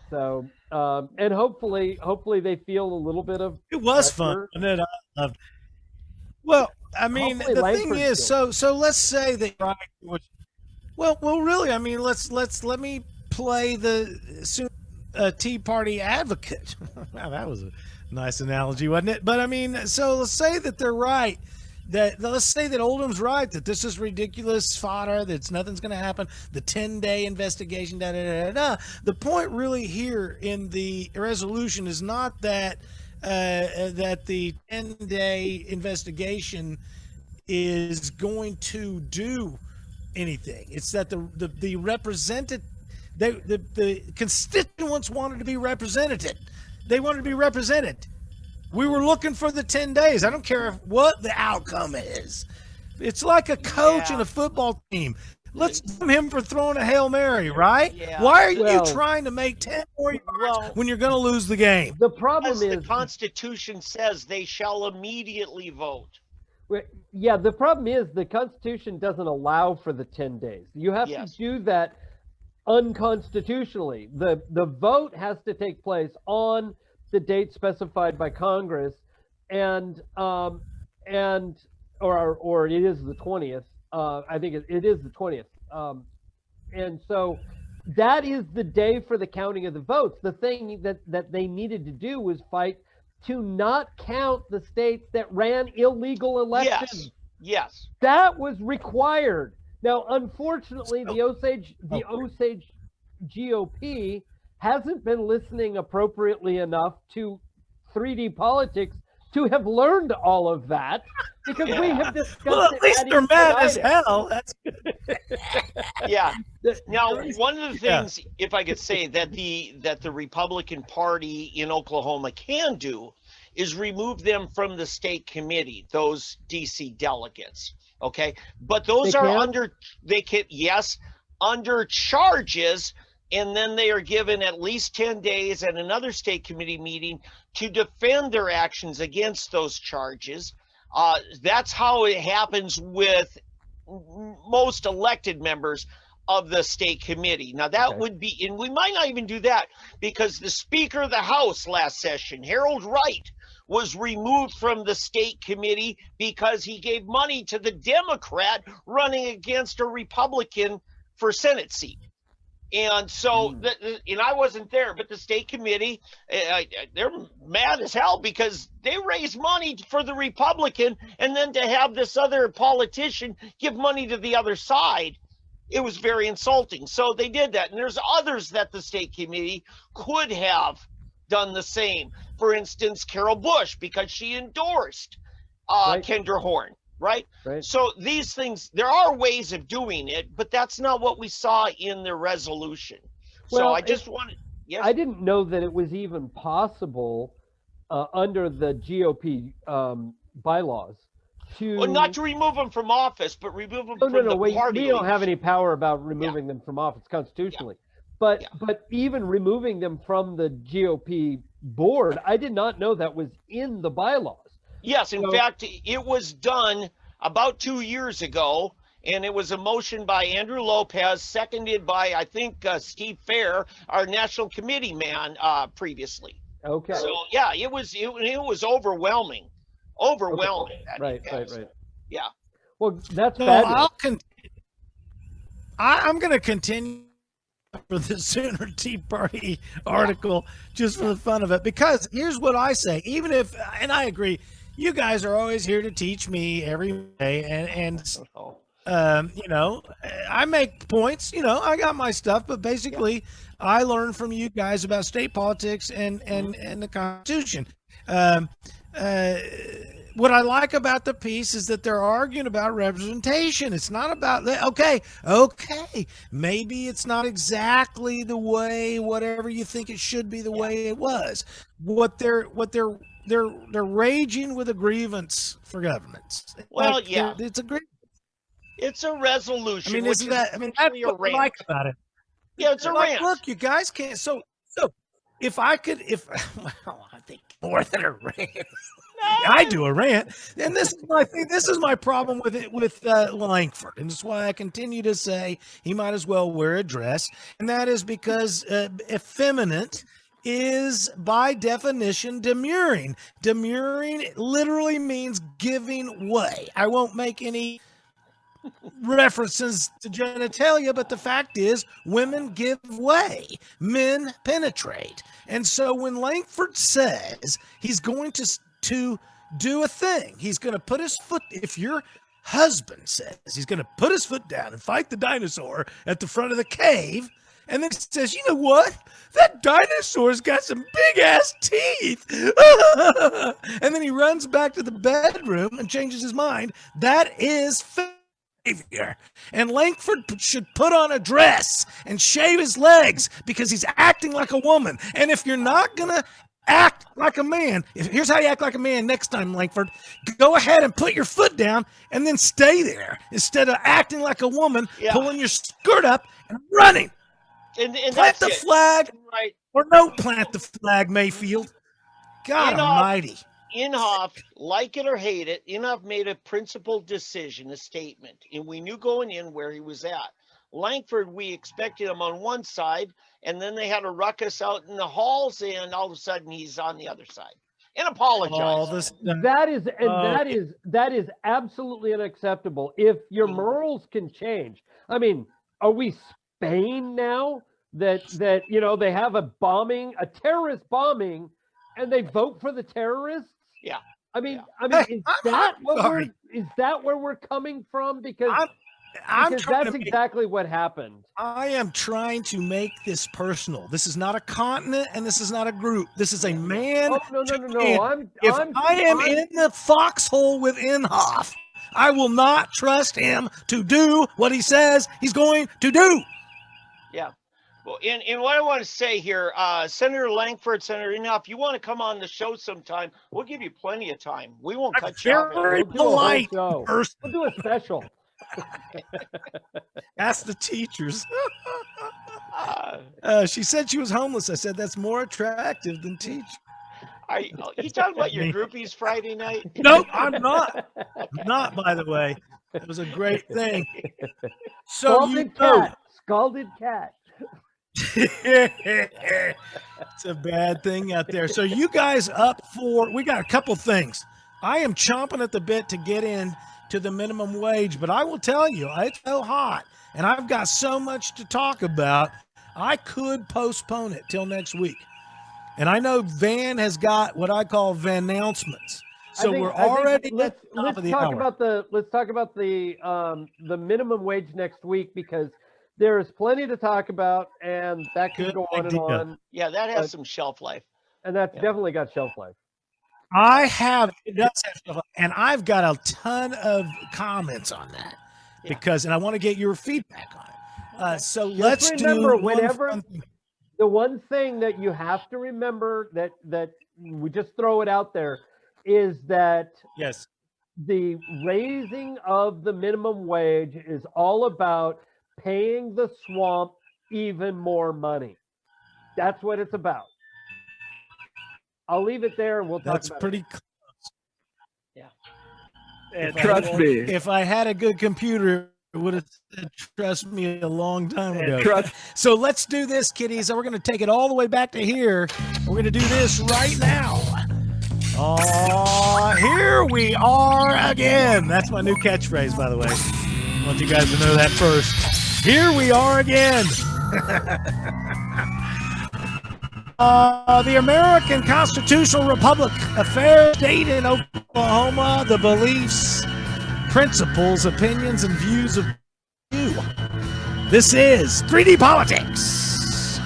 So and hopefully they feel a little bit of It was fun, pressure. wasn't it? I loved. Well, I mean, Hopefully the thing Langford is, feels so let's say that. Well, really, I mean, let me play the Tea Party advocate. Wow, that was a nice analogy, wasn't it? But I mean, so let's say that they're right. Let's say that Oldham's right, that this is ridiculous fodder, that nothing's going to happen. The 10-day investigation, da da da da. The point really here in the resolution is not that that the 10-day investigation is going to do anything. It's that the represented the constituents wanted to be represented. They wanted to be represented. We were looking for the 10 days. I don't care what the outcome is. It's like a coach in a football team. Let's blame him for throwing a Hail Mary, right? Yeah. Why are Well- you trying to make 10 more yards Well- when you're going to lose the game? The problem As the is, Constitution says, they shall immediately vote. yeah, the problem is the Constitution doesn't allow for the 10 days. You have Yes. to do that unconstitutionally. The vote has to take place on the date specified by Congress, and or it is the 20th. I think it is the 20th. And so that is the day for the counting of the votes. The thing that they needed to do was fight to not count the states that ran illegal elections. Yes. That was required. Now, unfortunately, the Osage GOP hasn't been listening appropriately enough to 3D politics to have learned all of that, because we have discussed Well, at it least ad they're mad as infinitum. hell. That's Yeah. The- Now, the- one of the things, if I could say, that the Republican Party in Oklahoma can do is remove them from the state committee, those DC delegates. Okay, but those They are can? under charges, and then they are given at least 10 days at another state committee meeting to defend their actions against those charges. That's how it happens with most elected members of the state committee. Now that Okay. would be, and we might not even do that, because the Speaker of the House last session, Harold Wright, was removed from the state committee because he gave money to the Democrat running against a Republican for Senate seat. And so, and I wasn't there, but the state committee, they're mad as hell because they raised money for the Republican, and then to have this other politician give money to the other side, it was very insulting. So they did that. And there's others that the state committee could have done the same. For instance, Carol Bush, because she endorsed Right. Kendra Horn, right? Right. So these things, there are ways of doing it, but that's not what we saw in the resolution. So Well, I just wanted, yes. I didn't know that it was even possible under the GOP bylaws to. Well, not to remove them from office, but remove them No, from no. the We party. don't have any power about removing them from office constitutionally. But Yeah. but even removing them from the GOP board, I did not know that was in the bylaws. Yes, in So- fact, it was done about 2 years ago, and it was a motion by Andrew Lopez, seconded by, I think, Steve Fair, our national committee man, previously. Okay. So yeah, it was overwhelming, that Right. he passed. Yeah. Well, that's No, fabulous. I'm going to continue for the Sooner Tea Party article just for the fun of it. Because here's what I say, even if, and I agree, you guys are always here to teach me every day. You know, I make points, you know, I got my stuff, but basically I learn from you guys about state politics and the Constitution. What I like about the piece is that they're arguing about representation. It's not about, okay, maybe it's not exactly the way, whatever you think it should be, the way it was. They're raging with a grievance for governments. Well, like, it's a grievance. It's a resolution. I mean, isn't that? I mean, that's what I like about it. Yeah, it's a rant. Look, you guys can't. So if I could, well, I think more than a rant. I do a rant, and this is my thing. This is my problem with it with Langford, and that's why I continue to say he might as well wear a dress, and that is because effeminate is by definition demurring. Demurring literally means giving way. I won't make any references to genitalia, but the fact is women give way, men penetrate. And so when Langford says he's going to do a thing, he's going to put his foot, if your husband says he's going to put his foot down and fight the dinosaur at the front of the cave, and then says, you know what, that dinosaur's got some big ass teeth, and then he runs back to the bedroom and changes his mind, that is behavior. And Langford should put on a dress and shave his legs because he's acting like a woman. And if you're not going to act like a man, here's how you act like a man next time, Langford. Go ahead and put your foot down and then stay there instead of acting like a woman, pulling your skirt up and running. And plant the flag, right? Or don't plant the flag, Mayfield. God almighty. Inhofe, like it or hate it, Inhofe made a principled decision, a statement, and we knew going in where he was at. Langford, we expected him on one side, and then they had a ruckus out in the halls, and all of a sudden he's on the other side and apologized. That is absolutely unacceptable. If your morals can change, I mean, are we Spain now that you know they have a terrorist bombing, and they vote for the terrorists? Yeah. I mean, is that where we're coming from? Because that's exactly what happened. I am trying to make this personal. This is not a continent, and this is not a group. This is a man. Oh, no. If I am in the foxhole with Inhofe, I will not trust him to do what he says he's going to do. Yeah. Well, and what I want to say here, Senator Langford, Senator Inhofe, if you want to come on the show sometime, we'll give you plenty of time. We won't cut you off. Very polite person. We'll do a special. Ask the teachers. She said she was homeless. I said that's more attractive than teach. Are you talking about your groupies Friday night? Nope, I'm not. I'm not, by the way. It was a great thing. So Scalded cat. It's a bad thing out there. So you guys we got a couple things. I am chomping at the bit to get in to the minimum wage, but I will tell you, it's so hot and I've got so much to talk about. I could postpone it till next week. And I know Van has got what I call Van announcements. So let's talk about the minimum wage next week, because there is plenty to talk about, and that can go on and on. Yeah, that has some shelf life. And that's definitely got shelf life. It does have shelf life, and I've got a ton of comments on that and I want to get your feedback on it. So let's remember, the one thing that you have to remember that we just throw it out there is that the raising of the minimum wage is all about paying the swamp even more money. That's what it's about. I'll leave it there and we'll talk about it. That's pretty close. Yeah. And trust me. If I had a good computer, it would have said trust me a long time ago. So let's do this, kiddies. We're going to take it all the way back to here. We're going to do this right now. Oh, here we are again. That's my new catchphrase, by the way. I want you guys to know that first. Here we are again. The American Constitutional Republic, a fair state in Oklahoma, the beliefs, principles, opinions, and views of you. This is 3D Politics.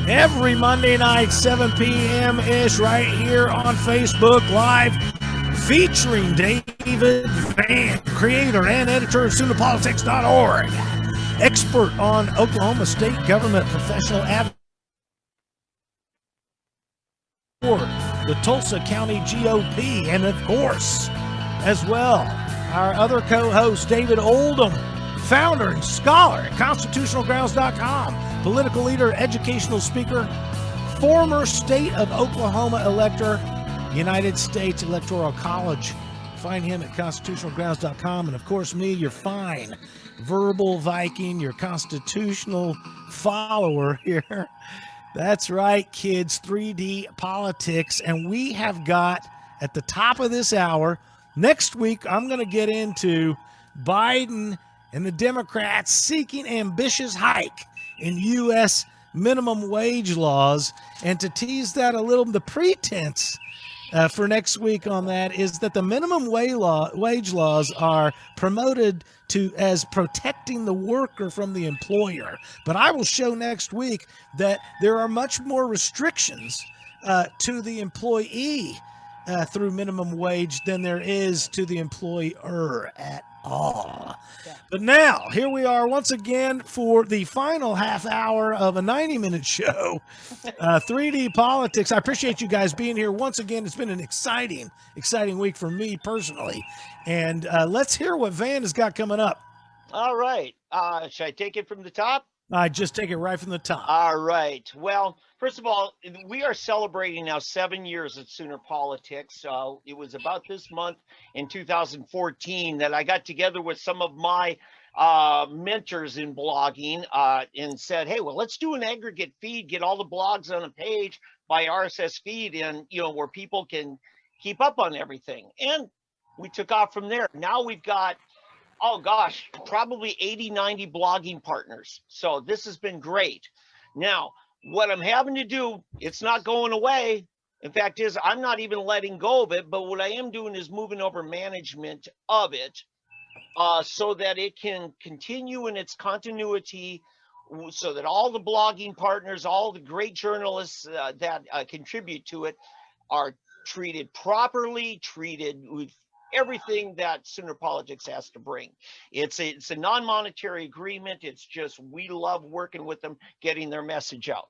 Every Monday night, 7 p.m.-ish, right here on Facebook Live, featuring David Van, creator and editor of SoonerPolitics.org, expert on Oklahoma state government, professional advocate for the Tulsa County GOP, and of course, as well, our other co-host, David Oldham, founder and scholar at constitutionalgrounds.com, political leader, educational speaker, former state of Oklahoma elector, United States Electoral College. Find him at constitutionalgrounds.com. And of course, me, your fine verbal Viking, your constitutional follower here. That's right, kids, 3D Politics. And we have got at the top of this hour, next week, I'm going to get into Biden and the Democrats seeking ambitious hike in U.S. minimum wage laws. And to tease that a little, the pretense for next week on that is that the minimum wage laws are promoted to as protecting the worker from the employer. But I will show next week that there are much more restrictions to the employee through minimum wage than there is to the employer at all. Yeah. But now, here we are once again for the final half hour of a 90-minute show, 3D Politics. I appreciate you guys being here once again. It's been an exciting week for me personally. And let's hear what Van has got coming up. All right. Should I take it from the top? I just take it right from the top. All right. Well, first of all, we are celebrating now 7 years at Sooner Politics. It was about this month in 2014 that I got together with some of my mentors in blogging and said, hey, well, let's do an aggregate feed, get all the blogs on a page by RSS feed, and where people can keep up on everything. And we took off from there. Now we've got, oh gosh, probably 80, 90 blogging partners. So this has been great. Now, what I'm having to do, it's not going away. In fact, I'm not even letting go of it, but what I am doing is moving over management of it so that it can continue in its continuity, so that all the blogging partners, all the great journalists that contribute to it are treated properly, treated with everything that Sooner Politics has to bring. It's a non-monetary agreement. It's just, we love working with them, getting their message out.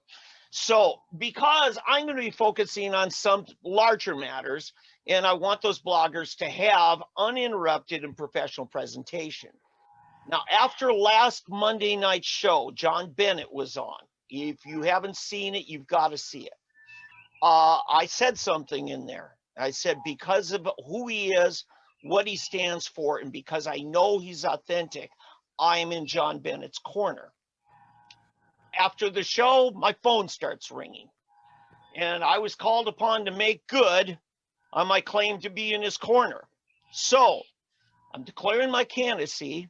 So because I'm going to be focusing on some larger matters, and I want those bloggers to have uninterrupted and professional presentation. Now, after last Monday night's show, John Bennett was on. If you haven't seen it, you've got to see it. I said something in there. I said, because of who he is, what he stands for, and because I know he's authentic, I am in John Bennett's corner. After the show, my phone starts ringing, and I was called upon to make good on my claim to be in his corner. So I'm declaring my candidacy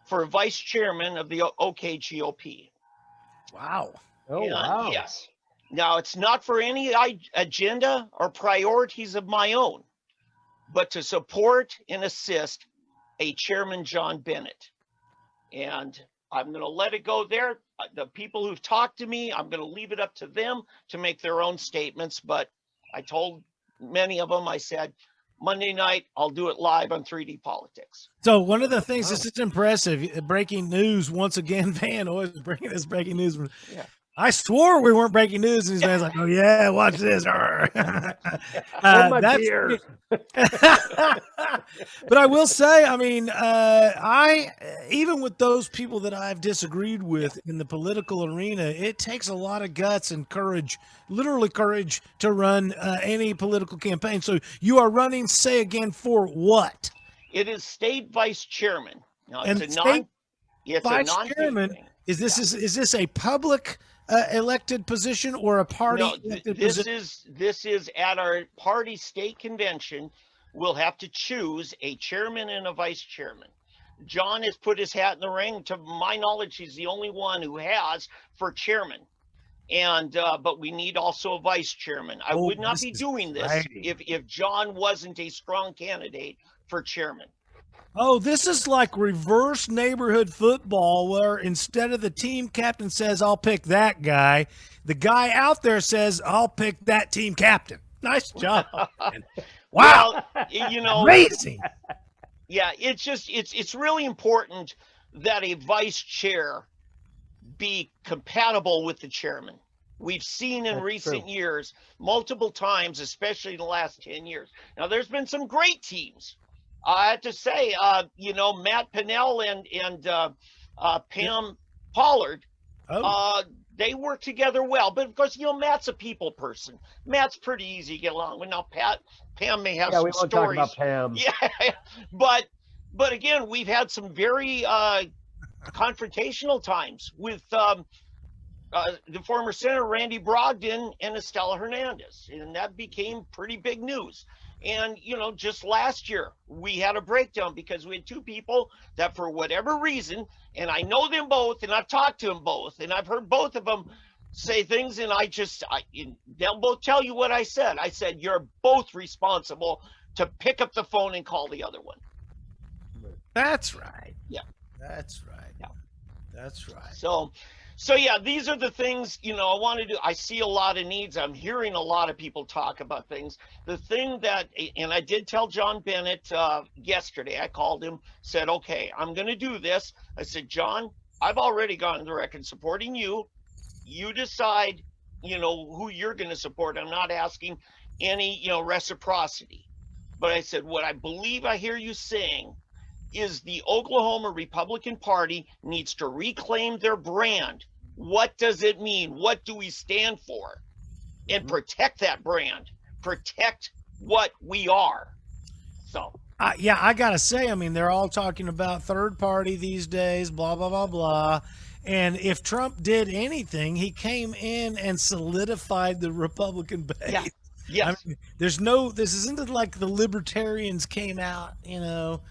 for vice chairman of the OKGOP. Wow. Oh, wow. Yes. Now, it's not for any agenda or priorities of my own, but to support and assist a chairman, John Bennett. And I'm going to let it go there. The people who've talked to me, I'm going to leave it up to them to make their own statements. But I told many of them, I said, Monday night, I'll do it live on 3D Politics. So one of the things, this is impressive, breaking news once again, Van always bringing this breaking news. Yeah. I swore we weren't breaking news, and he's like, "Oh yeah, watch this." My beer. But I will say, I mean, I even with those people that I've disagreed with in the political arena, it takes a lot of guts and courage, literally courage, to run any political campaign. So you are running, say again, for what? It is state vice chairman. Now, And it's state a vice non-paid chairman. thing. Is this a public elected position or a party elected position? This is at our party state convention. We'll have to choose a chairman and a vice chairman. John has put his hat in the ring. To my knowledge, he's the only one who has for chairman. And but we need also a vice chairman. I would not be doing this if John wasn't a strong candidate for chairman. Oh, this is like reverse neighborhood football, where instead of the team captain says, I'll pick that guy, the guy out there says, I'll pick that team captain. Nice job. Wow. Well, you know, amazing. Yeah, it's really important that a vice chair be compatible with the chairman. We've seen in recent years multiple times, especially in the last 10 years. Now, there's been some great teams. I have to say, you know, Matt Pinnell and Pam Pollard, they work together well. But of course, you know, Matt's a people person. Matt's pretty easy to get along with. Now, Pam may have some stories. Yeah, we won't talk about Pam. Yeah, but again, we've had some very confrontational times with the former Senator Randy Brogdon and Estela Hernandez, and that became pretty big news. And, you know, just last year, we had a breakdown because we had two people that, for whatever reason, and I know them both, and I've talked to them both, and I've heard both of them say things, and they'll both tell you what I said. I said, you're both responsible to pick up the phone and call the other one. That's right. Yeah. That's right. Yeah. That's right. So yeah, these are the things, you know, I want to do. I see a lot of needs. I'm hearing a lot of people talk about things. The thing that, and I did tell John Bennett yesterday, I called him, said, okay, I'm going to do this. I said, John, I've already gone on the record supporting you. You decide, you know, who you're going to support. I'm not asking any, you know, reciprocity. But I said, what I believe I hear you saying is the Oklahoma Republican Party needs to reclaim their brand. What does it mean? What do we stand for? And protect that brand. Protect what we are. So. Yeah, I got to say, I mean, they're all talking about third party these days, blah, blah, blah, blah. And if Trump did anything, he came in and solidified the Republican base. Yeah. Yes. I mean, this isn't like the libertarians came out, you know,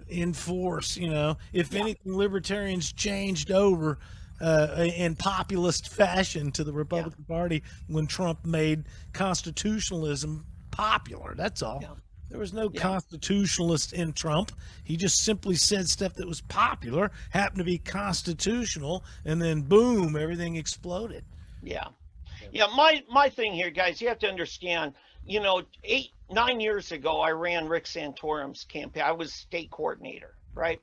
in force, you know. If anything, libertarians changed over in populist fashion to the Republican Party when Trump made constitutionalism popular. That's all. Yeah. There was no constitutionalist in Trump. He just simply said stuff that was popular, happened to be constitutional, and then boom, everything exploded. Yeah. Yeah, my thing here, guys, you have to understand, you know, 9 years ago, I ran Rick Santorum's campaign. I was state coordinator, right?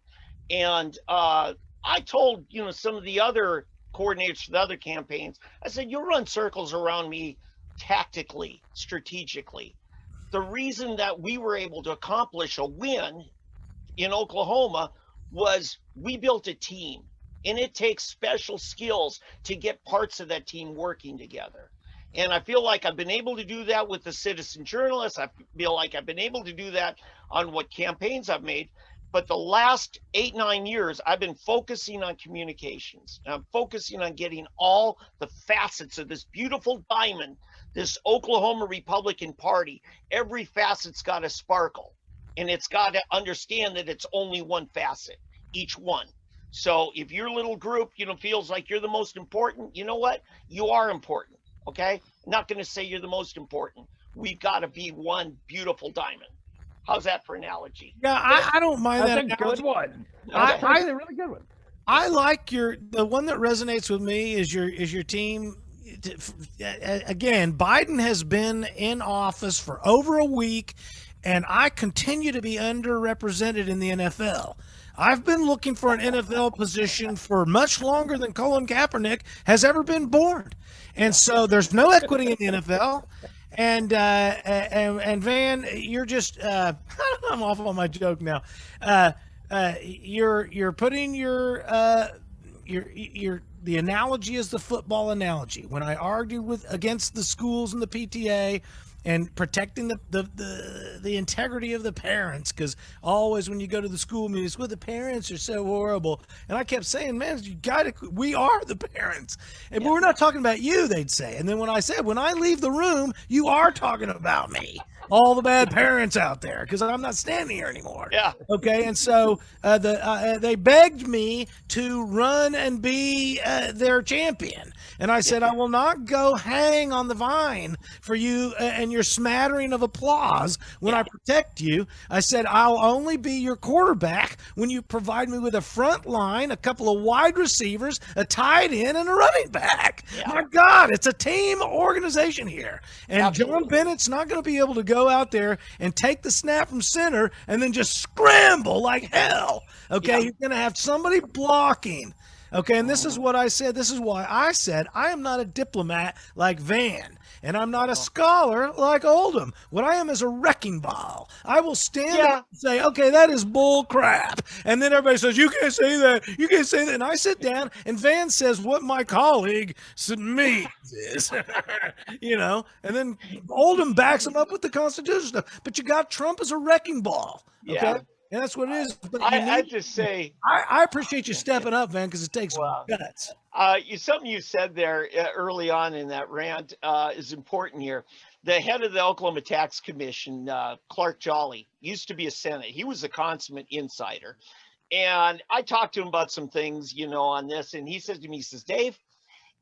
And I told, you know, some of the other coordinators for the other campaigns, I said, you'll run circles around me tactically, strategically. The reason that we were able to accomplish a win in Oklahoma was we built a team. And it takes special skills to get parts of that team working together. And I feel like I've been able to do that with the citizen journalists. I feel like I've been able to do that on what campaigns I've made. But the last 8-9 years, I've been focusing on communications. And I'm focusing on getting all the facets of this beautiful diamond, this Oklahoma Republican Party. Every facet's got to sparkle. And it's got to understand that it's only one facet, each one. So if your little group, you know, feels like you're the most important, you know what? You are important, okay? I'm not going to say you're the most important. We've got to be one beautiful diamond. How's that for analogy? Yeah, I don't mind that. That's a good one. Okay. That's a really good one. I like the one that resonates with me is your team. Again, Biden has been in office for over a week, and I continue to be underrepresented in the NFL. I've been looking for an NFL position for much longer than Colin Kaepernick has ever been born. And so there's no equity in the NFL. And Van, you're just I'm off on my joke now. You're putting the analogy is the football analogy. When I argued against the schools and the PTA and protecting the integrity of the parents, because always when you go to the school meetings, well, the parents are so horrible, and I kept saying, man, we are the parents, but we're not talking about you, they'd say. And then when I said, when I leave the room, you are talking about me. all the bad parents out there because I'm not standing here anymore. Yeah. Okay, and so they begged me to run and be their champion, and I said I will not go hang on the vine for you and your smattering of applause when I protect you. I said I'll only be your quarterback when you provide me with a front line, a couple of wide receivers, a tight end, and a running back. Yeah. My God, it's a team organization here, and Absolutely. John Bennett's not going to be able to go out there and take the snap from center and then just scramble like hell. Okay, Yeah. you're going to have somebody blocking. Okay, and this is what I said. This is why I said I am not a diplomat like Van, and I'm not a scholar like Oldham. What I am is a wrecking ball. I will stand up and say, okay, that is bull crap. And then everybody says, you can't say that. You can't say that. And I sit down, and Van says what my colleague said me is. You know, and then Oldham backs him up with the Constitution stuff. But you got Trump as a wrecking ball. Okay? Yeah. And that's what it is. But I just say, I appreciate you stepping up, man, because it takes guts. something you said there early on in that rant is important here. The head of the Oklahoma Tax Commission, Clark Jolly, used to be a Senate. He was a consummate insider. And I talked to him about some things, you know, on this. And he says to me, he says, Dave,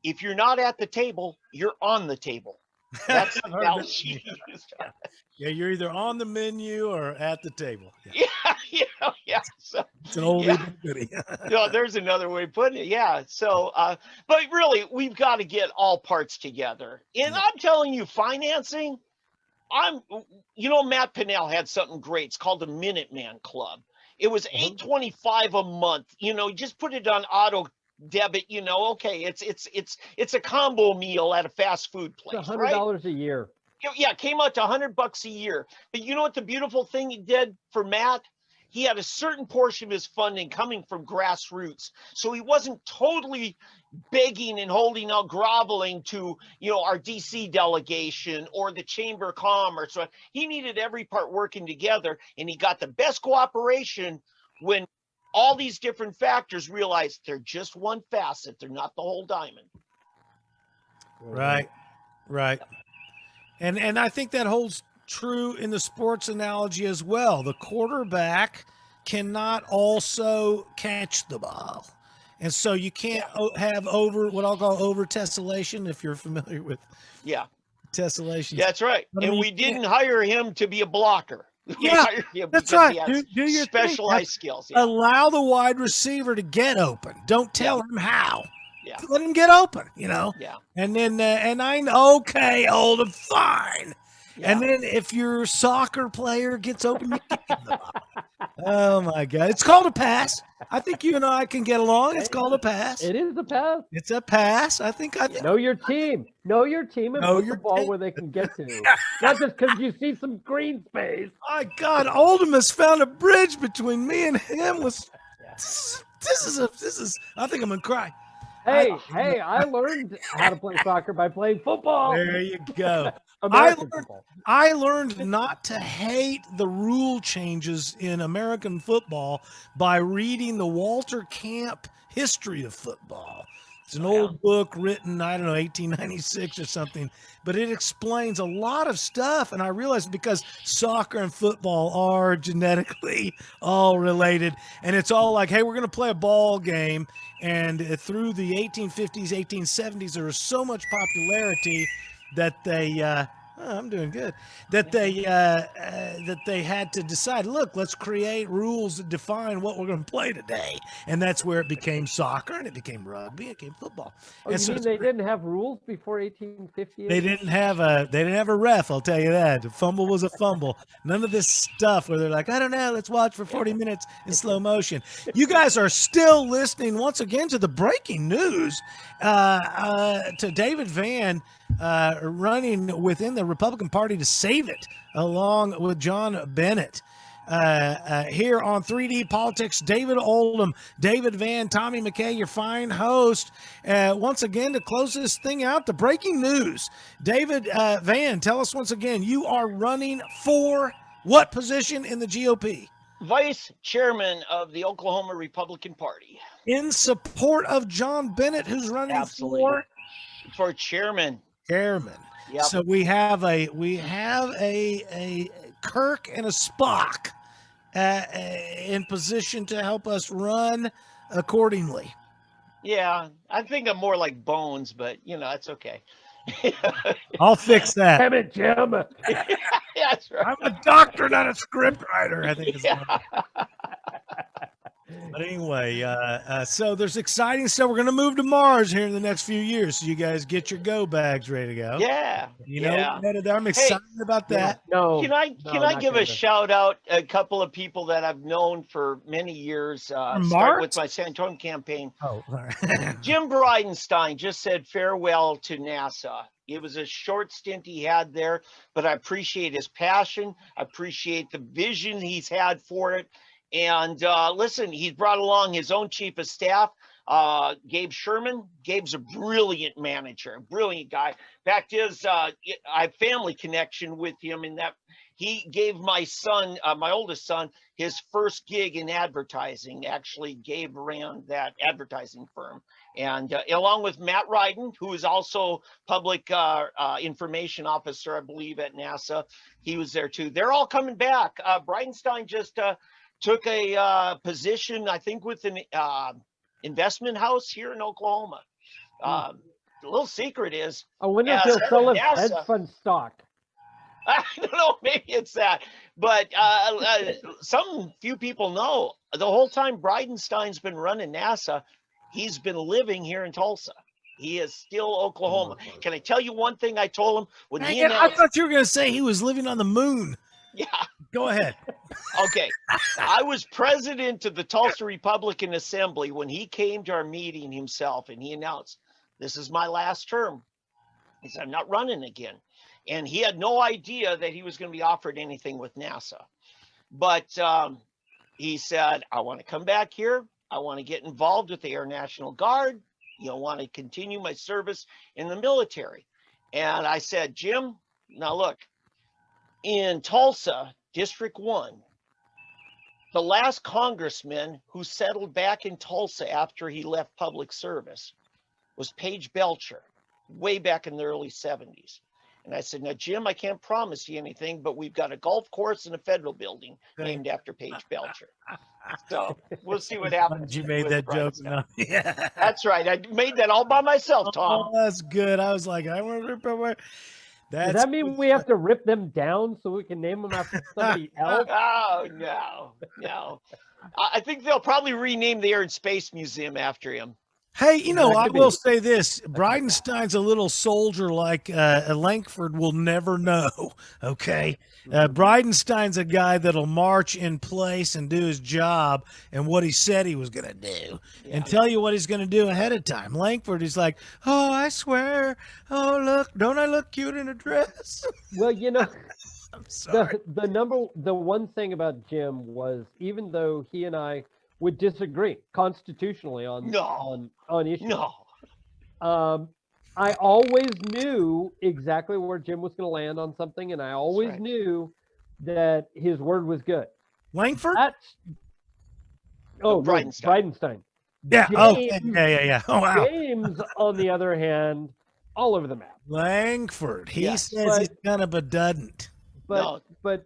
if you're not at the table, you're on the table. That's the analogy he used. Yeah, you're either on the menu or at the table. Yeah. So It's an oldie but goodie. no, there's another way of putting it. Yeah. So, but really, we've got to get all parts together. And I'm telling you, financing, Matt Pinnell had something great. It's called the Minuteman Club. It was $8.25 a month. You know, just put it on auto debit. You know, okay, it's a combo meal at a fast food place. It's $100 a year. Yeah, it came out to $100 a year. But you know what the beautiful thing he did for Matt? He had a certain portion of his funding coming from grassroots. So he wasn't totally begging and holding out, groveling to, our DC delegation or the Chamber of Commerce. So he needed every part working together, and he got the best cooperation when all these different factors realized they're just one facet. They're not the whole diamond. Right. And I think that holds true in the sports analogy as well. The quarterback cannot also catch the ball. And so you can't have what I'll call over tessellation, if you're familiar with tessellation. Yeah, that's right. And we didn't hire him to be a blocker. That's right. Do your specialized skills. Yeah. Allow the wide receiver to get open. Don't tell him how. Yeah. Let him get open, Yeah. And then, okay, Oldham, fine. Yeah. And then if your soccer player gets open, you kick him the ball. Oh, my God. It's called a pass. I think you and I can get along. It's called a pass. It is a pass. It's a pass. I think. Know your team. Know your team and put the ball where they can get to. Not just because you see some green space. My God, Oldham has found a bridge between me and him. This is. I think I'm gonna cry. Hey, I learned how to play soccer by playing football. There you go. Football. I learned not to hate the rule changes in American football by reading the Walter Camp History of Football. It's an old book written, 1896 or something, but it explains a lot of stuff. And I realized because soccer and football are genetically all related, and it's all like, hey, we're going to play a ball game. And through the 1850s, 1870s, there was so much popularity that they I'm doing good. That they had to decide, look, let's create rules that define what we're going to play today. And that's where it became soccer, and it became rugby, it became football. Oh, and you so mean they didn't have rules before 1850? They didn't have a ref, I'll tell you that. A fumble was a fumble. None of this stuff where they're like, I don't know, let's watch for 40 minutes in slow motion. You guys are still listening once again to the breaking news, to David Van running within the Republican Party to save it, along with John Bennett. Here on 3D Politics, David Oldham, David Van, Tommy McKay, your fine host. Once again, to close this thing out, the breaking news. David Van, tell us once again, you are running for what position in the GOP? Vice chairman of the Oklahoma Republican Party. In support of John Bennett, who's running for chairman. chairman. Yep. So we have a Kirk and a Spock in position to help us run accordingly. Yeah, I think I'm more like Bones, but that's okay. I'll fix that. Damn it, Jim. Yeah, that's right. I'm a doctor, not a script writer, I think it's Yeah. But anyway, so there's exciting stuff. We're going to move to Mars here in the next few years. So you guys get your go bags ready to go. Yeah. We're headed there. I'm excited about that. No. Can I not give a gonna. shout out a couple of people that I've known for many years, start Mars? with my San Antonio campaign. Oh, sorry. Jim Bridenstine just said farewell to NASA. It was a short stint he had there, but I appreciate his passion. I appreciate the vision he's had for it. And listen, he's brought along his own chief of staff, Gabe Sherman. Gabe's a brilliant manager, a brilliant guy. Fact is, I have family connection with him in that he gave my son, my oldest son, his first gig in advertising. Actually, Gabe ran that advertising firm. And along with Matt Ryden, who is also public information officer, I believe, at NASA, he was there too. They're all coming back. Bridenstine just took a position, I think, with an investment house here in Oklahoma. The little secret is, I wonder if he'll sell his NASA. hedge fund stock. I don't know, maybe it's that, but some few people know the whole time Bridenstine's been running NASA, he's been living here in Tulsa. He is still Oklahoma. Can I tell you one thing I told him when he I announced? thought you were going to say he was living on the moon. Yeah. Go ahead. Okay. I was president of the Tulsa Republican Assembly when he came to our meeting himself, and he announced, "This is my last term." He said, "I'm not running again." And he had no idea that he was going to be offered anything with NASA. But he said, "I want to come back here. I want to get involved with the Air National Guard. Want to continue my service in the military." And I said, "Jim, now look, in Tulsa, District 1, the last congressman who settled back in Tulsa after he left public service was Paige Belcher, way back in the early 70s. And I said, "Now, Jim, I can't promise you anything, but we've got a golf course and a federal building named after Paige Belcher." So we'll see what happens. You made that joke. No. Yeah. That's right. I made that all by myself, Tom. Oh, that's good. I was like, I want to. Does that mean we have to rip them down so we can name them after somebody else? Oh, no. I think they'll probably rename the Air and Space Museum after him. Hey, I will say this. Bridenstine's a little soldier like Langford will never know, okay? Bridenstine's a guy that'll march in place and do his job and what he said he was going to do and tell you what he's going to do ahead of time. Langford is like, "Oh, I swear. Oh, look, don't I look cute in a dress?" Well, I'm sorry. the one thing about Jim was, even though he and I would disagree constitutionally on issues. No. I always knew exactly where Jim was going to land on something, and I always knew that his word was good. Langford? Bridenstine. Yeah. James, Yeah. Oh, wow. James, on the other hand, all over the map. Langford. He says he's kind of a doesn't. But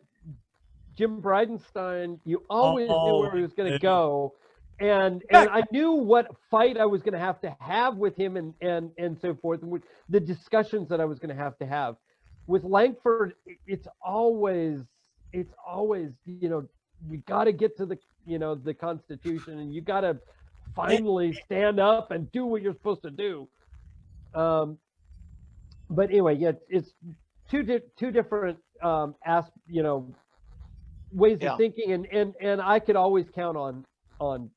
Jim Bridenstine, you always knew where he was going to go. And I knew what fight I was going to have with him and so forth, and the discussions that I was going to have. With Langford, it's always you got to get to the Constitution, and you got to finally stand up and do what you're supposed to do. But anyway, it's two different ways of thinking, and I could always count on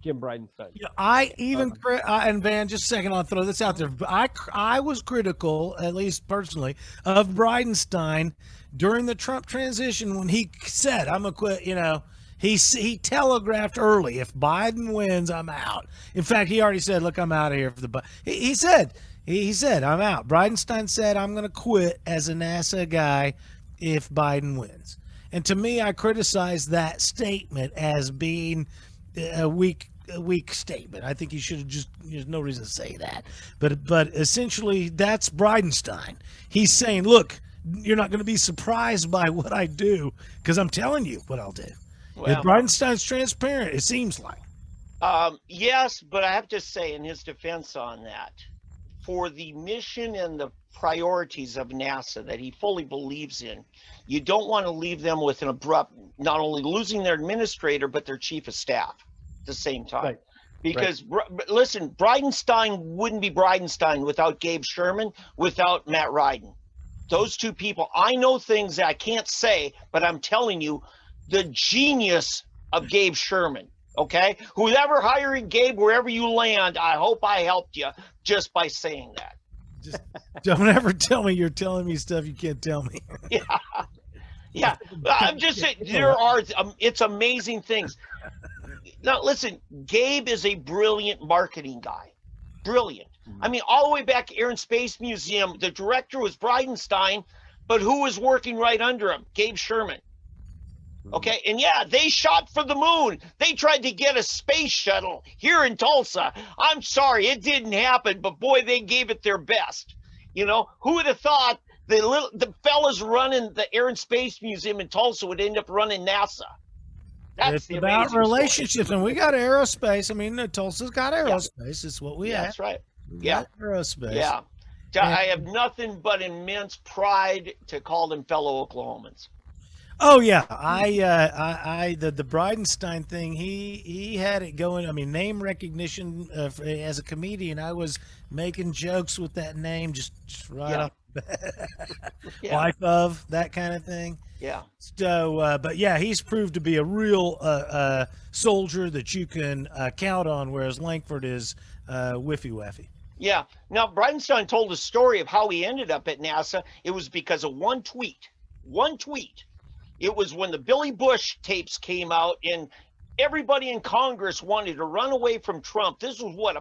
Jim Bridenstine. Yeah, I even and Van, just a second, I'll throw this out there. I was critical, at least personally, of Bridenstine during the Trump transition when he said, "I'm gonna quit." He telegraphed early, if Biden wins, I'm out. In fact, he already said, "Look, I'm out of here for the." He said, "I'm out." Bridenstine said, "I'm going to quit as a NASA guy if Biden wins." And to me, I criticize that statement as being weak weak statement. I think he should have just, there's no reason to say that. But essentially, that's Bridenstine. He's saying, look, you're not going to be surprised by what I do because I'm telling you what I'll do. Well, Bridenstine's transparent, it seems like. yes, but I have to say in his defense on that, for the mission and the priorities of NASA that he fully believes in, you don't want to leave them with an abrupt, not only losing their administrator, but their chief of staff at the same time. Right. Because, listen, Bridenstine wouldn't be Bridenstine without Gabe Sherman, without Matt Ryden. Those two people, I know things that I can't say, but I'm telling you, the genius of Gabe Sherman. Okay, whoever hiring Gabe, wherever you land, I hope I helped you just by saying that. Just don't ever tell me you're telling me stuff you can't tell me. Yeah. I'm just saying there are. It's amazing things. Now, listen, Gabe is a brilliant marketing guy. Brilliant. I mean, all the way back to Air and Space Museum, the director was Bridenstine, but who was working right under him? Gabe Sherman. Okay, and yeah, they shot for the moon. They tried to get a space shuttle here in Tulsa. I'm sorry, it didn't happen, but boy, they gave it their best. You know, who would have thought the fellas running the Air and Space Museum in Tulsa would end up running NASA? That's it's about relationships, and we got aerospace. I mean, Tulsa's got aerospace. It's what we have. That's right. Aerospace. Yeah. I have nothing but immense pride to call them fellow Oklahomans. Oh yeah, the Bridenstine thing. He had it going. I mean, name recognition as a comedian. I was making jokes with that name just right off the bat. Wife of, that kind of thing. Yeah. So, but yeah, he's proved to be a real soldier that you can count on, whereas Lankford is whiffy waffy. Yeah. Now, Bridenstine told a story of how he ended up at NASA. It was because of one tweet. One tweet. It was when the Billy Bush tapes came out and everybody in Congress wanted to run away from Trump. This was what,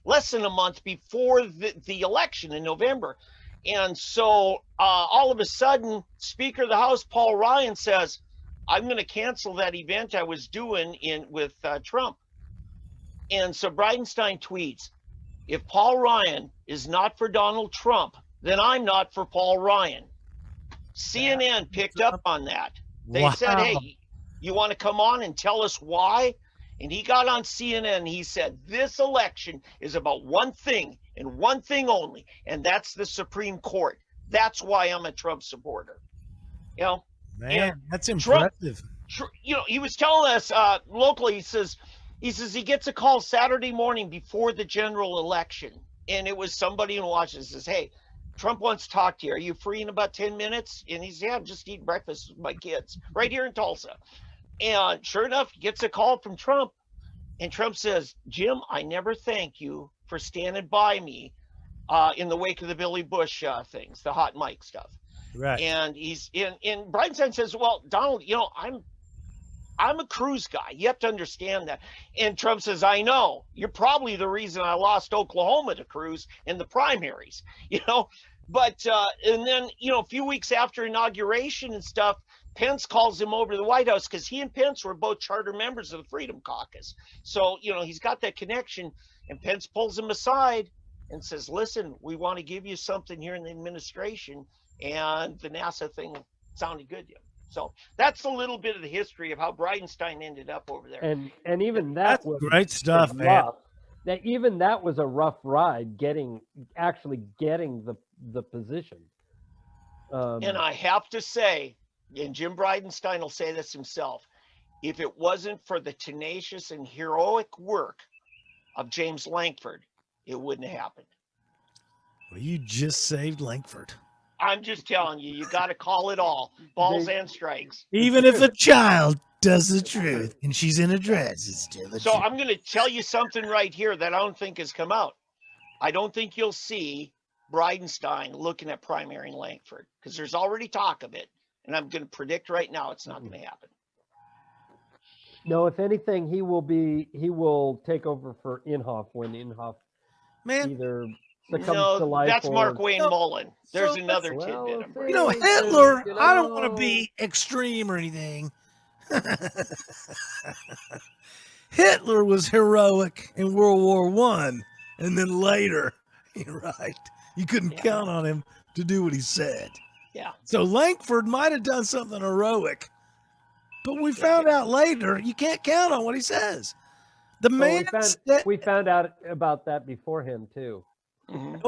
less than a month before the election in November. And so all of a sudden, Speaker of the House, Paul Ryan, says, I'm going to cancel that event I was doing with Trump. And so Bridenstine tweets, if Paul Ryan is not for Donald Trump, then I'm not for Paul Ryan. CNN picked up on that. They said, hey, you want to come on and tell us why? And he got on CNN and he said, this election is about one thing and one thing only, and that's the Supreme Court. That's why I'm a Trump supporter. You know, man, that's impressive. Trump, you know, he was telling us locally, he says he gets a call Saturday morning before the general election. And it was somebody in Washington says, hey, Trump wants to talk to you. Are you free in about 10 minutes? And he said, yeah, I'm just eating breakfast with my kids right here in Tulsa. And sure enough, he gets a call from Trump. And Trump says, Jim, I never thank you for standing by me in the wake of the Billy Bush things, the hot mic stuff. Right. And Bridenstine says, well, Donald, you know, I'm a Cruz guy. You have to understand that. And Trump says, I know. You're probably the reason I lost Oklahoma to Cruz in the primaries, you know. But and then, you know, a few weeks after inauguration and stuff, Pence calls him over to the White House because he and Pence were both charter members of the Freedom Caucus. So, you know, he's got that connection. And Pence pulls him aside and says, listen, we want to give you something here in the administration. And the NASA thing sounded good to you. So that's a little bit of the history of how Bridenstine ended up over there. And even that's great stuff, man. That even that was a rough ride actually getting the position. And I have to say, and Jim Bridenstine will say this himself, if it wasn't for the tenacious and heroic work of James Lankford, it wouldn't have happened. Well, you just saved Lankford. I'm just telling you, you got to call it all, balls and strikes. Even if a child does the truth and she's in a dress, it's still the truth. So I'm going to tell you something right here that I don't think has come out. I don't think you'll see Bridenstine looking at primarying Lankford because there's already talk of it. And I'm going to predict right now it's not going to happen. No, if anything, he will take over for Inhofe when Inhofe either succumbs to life. That's Mark Wayne Mullen. There's another tidbit. You know, Hitler, I don't want to be extreme or anything. Hitler was heroic in World War I, and then later, you're right, you couldn't count on him to do what he said. Yeah. So Langford might have done something heroic, but we found out later you can't count on what he says. The man we found out about that before him too. Mm-hmm.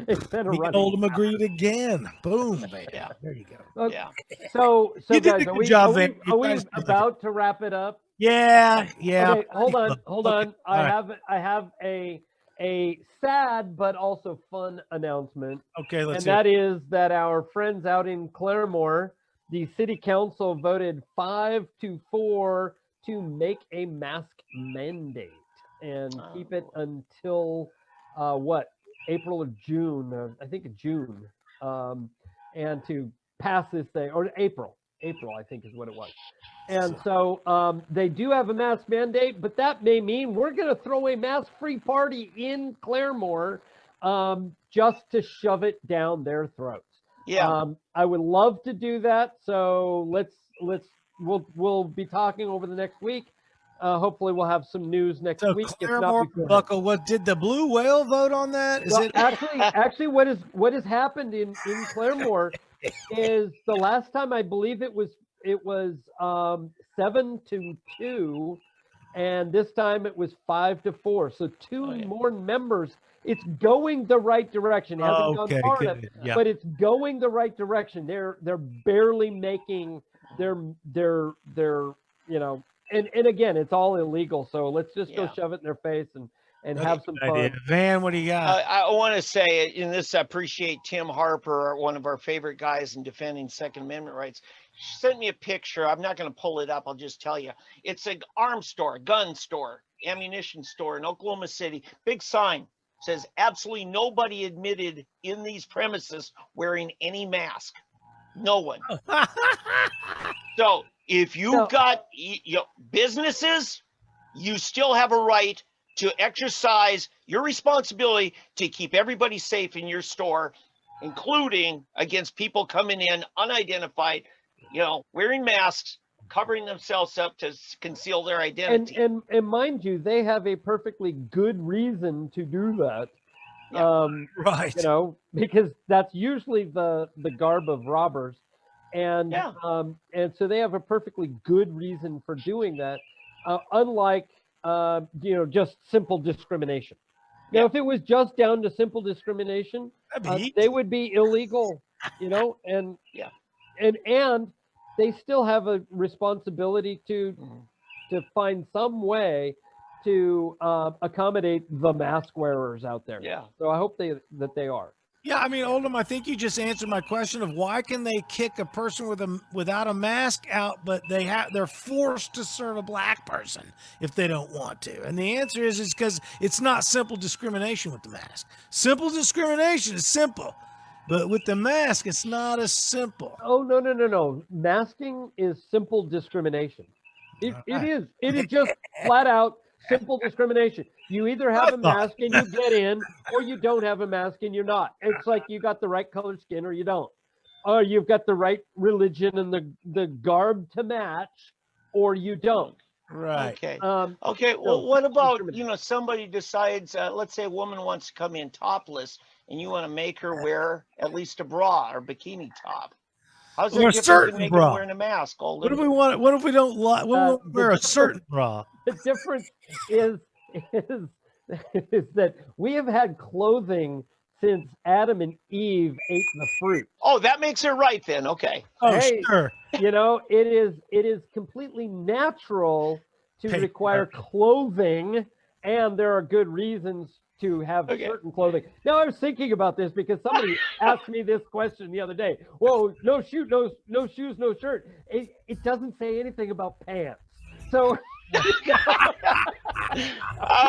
Instead of we running. told him agreed again. Boom. Yeah. There you go. Yeah. So You did guys, a good are we, job, are we, Van. You are we guys did about to wrap it up? Yeah. Okay, hold on. Okay. I All right. have a sad but also fun announcement. Okay, let's And hear that is that our friends out in Claremore, the city council voted 5-4 to make a mask mandate and keep it until April or June, I think June, and to pass this thing, or April, I think is what it was. And so they do have a mask mandate, but that may mean we're going to throw a mask-free party in Claremore just to shove it down their throats. Yeah. I would love to do that. So we'll be talking over the next week. Hopefully we'll have some news next week. Claremore, Buckle, what did the Blue Whale vote on that? Is it actually what has happened in Claremore is the last time I believe it was 7-2, and this time it was 5-4. So two more members. It's going the right direction. It hasn't gone far enough, but it's going the right direction. They're barely making their and again, it's all illegal. So let's just go shove it in their face and have some fun. Van, what do you got? I want to say in this, I appreciate Tim Harper, one of our favorite guys in defending Second Amendment rights. She sent me a picture. I'm not going to pull it up. I'll just tell you. It's an arms store, gun store, ammunition store in Oklahoma City. Big sign says absolutely nobody admitted in these premises wearing any mask. No one. So if you've got businesses, you still have a right to exercise your responsibility to keep everybody safe in your store, including against people coming in unidentified, wearing masks, covering themselves up to conceal their identity. And mind you, they have a perfectly good reason to do that. Right. Because that's usually the garb of robbers. And so they have a perfectly good reason for doing that. Unlike just simple discrimination. Now, if it was just down to simple discrimination, they would be illegal, and they still have a responsibility to find some way to accommodate the mask wearers out there. Yeah. So I hope that they are. Yeah, I mean, Oldham, I think you just answered my question of why can they kick a person without a mask out, but they're forced to serve a black person if they don't want to. And the answer is because it's not simple discrimination with the mask. Simple discrimination is simple, but with the mask, it's not as simple. Oh, no. Masking is simple discrimination. It is just flat out simple discrimination. You either have a mask and you get in, or you don't have a mask and you're not. It's like you got the right color skin or you don't. Or you've got the right religion and the garb to match, or you don't. Right. Okay. Okay. Well, what about, somebody decides, let's say a woman wants to come in topless and you want to make her wear at least a bra or bikini top. How's that different than making her wearing a mask? What if we want? What if we don't like? We'll wear a certain bra. The difference is that we have had clothing since Adam and Eve ate the fruit. Oh, that makes it right then. Okay. Oh, sure. It is completely natural to require clothing, and there are good reasons to have certain clothing. Now, I was thinking about this because somebody asked me this question the other day. Whoa, no shoes, no shirt. It doesn't say anything about pants. So.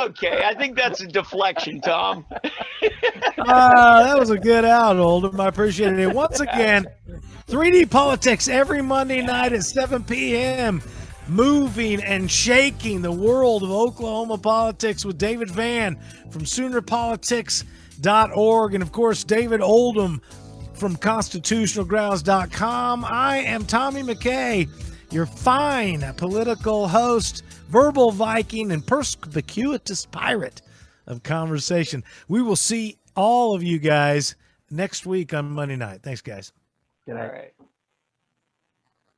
Okay, I think that's a deflection, Tom. That was a good out, Oldham. I appreciate it. Once again, 3D Politics every Monday night at 7 p.m. Moving and shaking the world of Oklahoma politics with David Van from SoonerPolitics.org and, of course, David Oldham from ConstitutionalGrounds.com. I am Tommy McKay. your fine political host, verbal Viking, and perspicuous pirate of conversation. We will see all of you guys next week on Monday night. Thanks, guys. Good night. All right.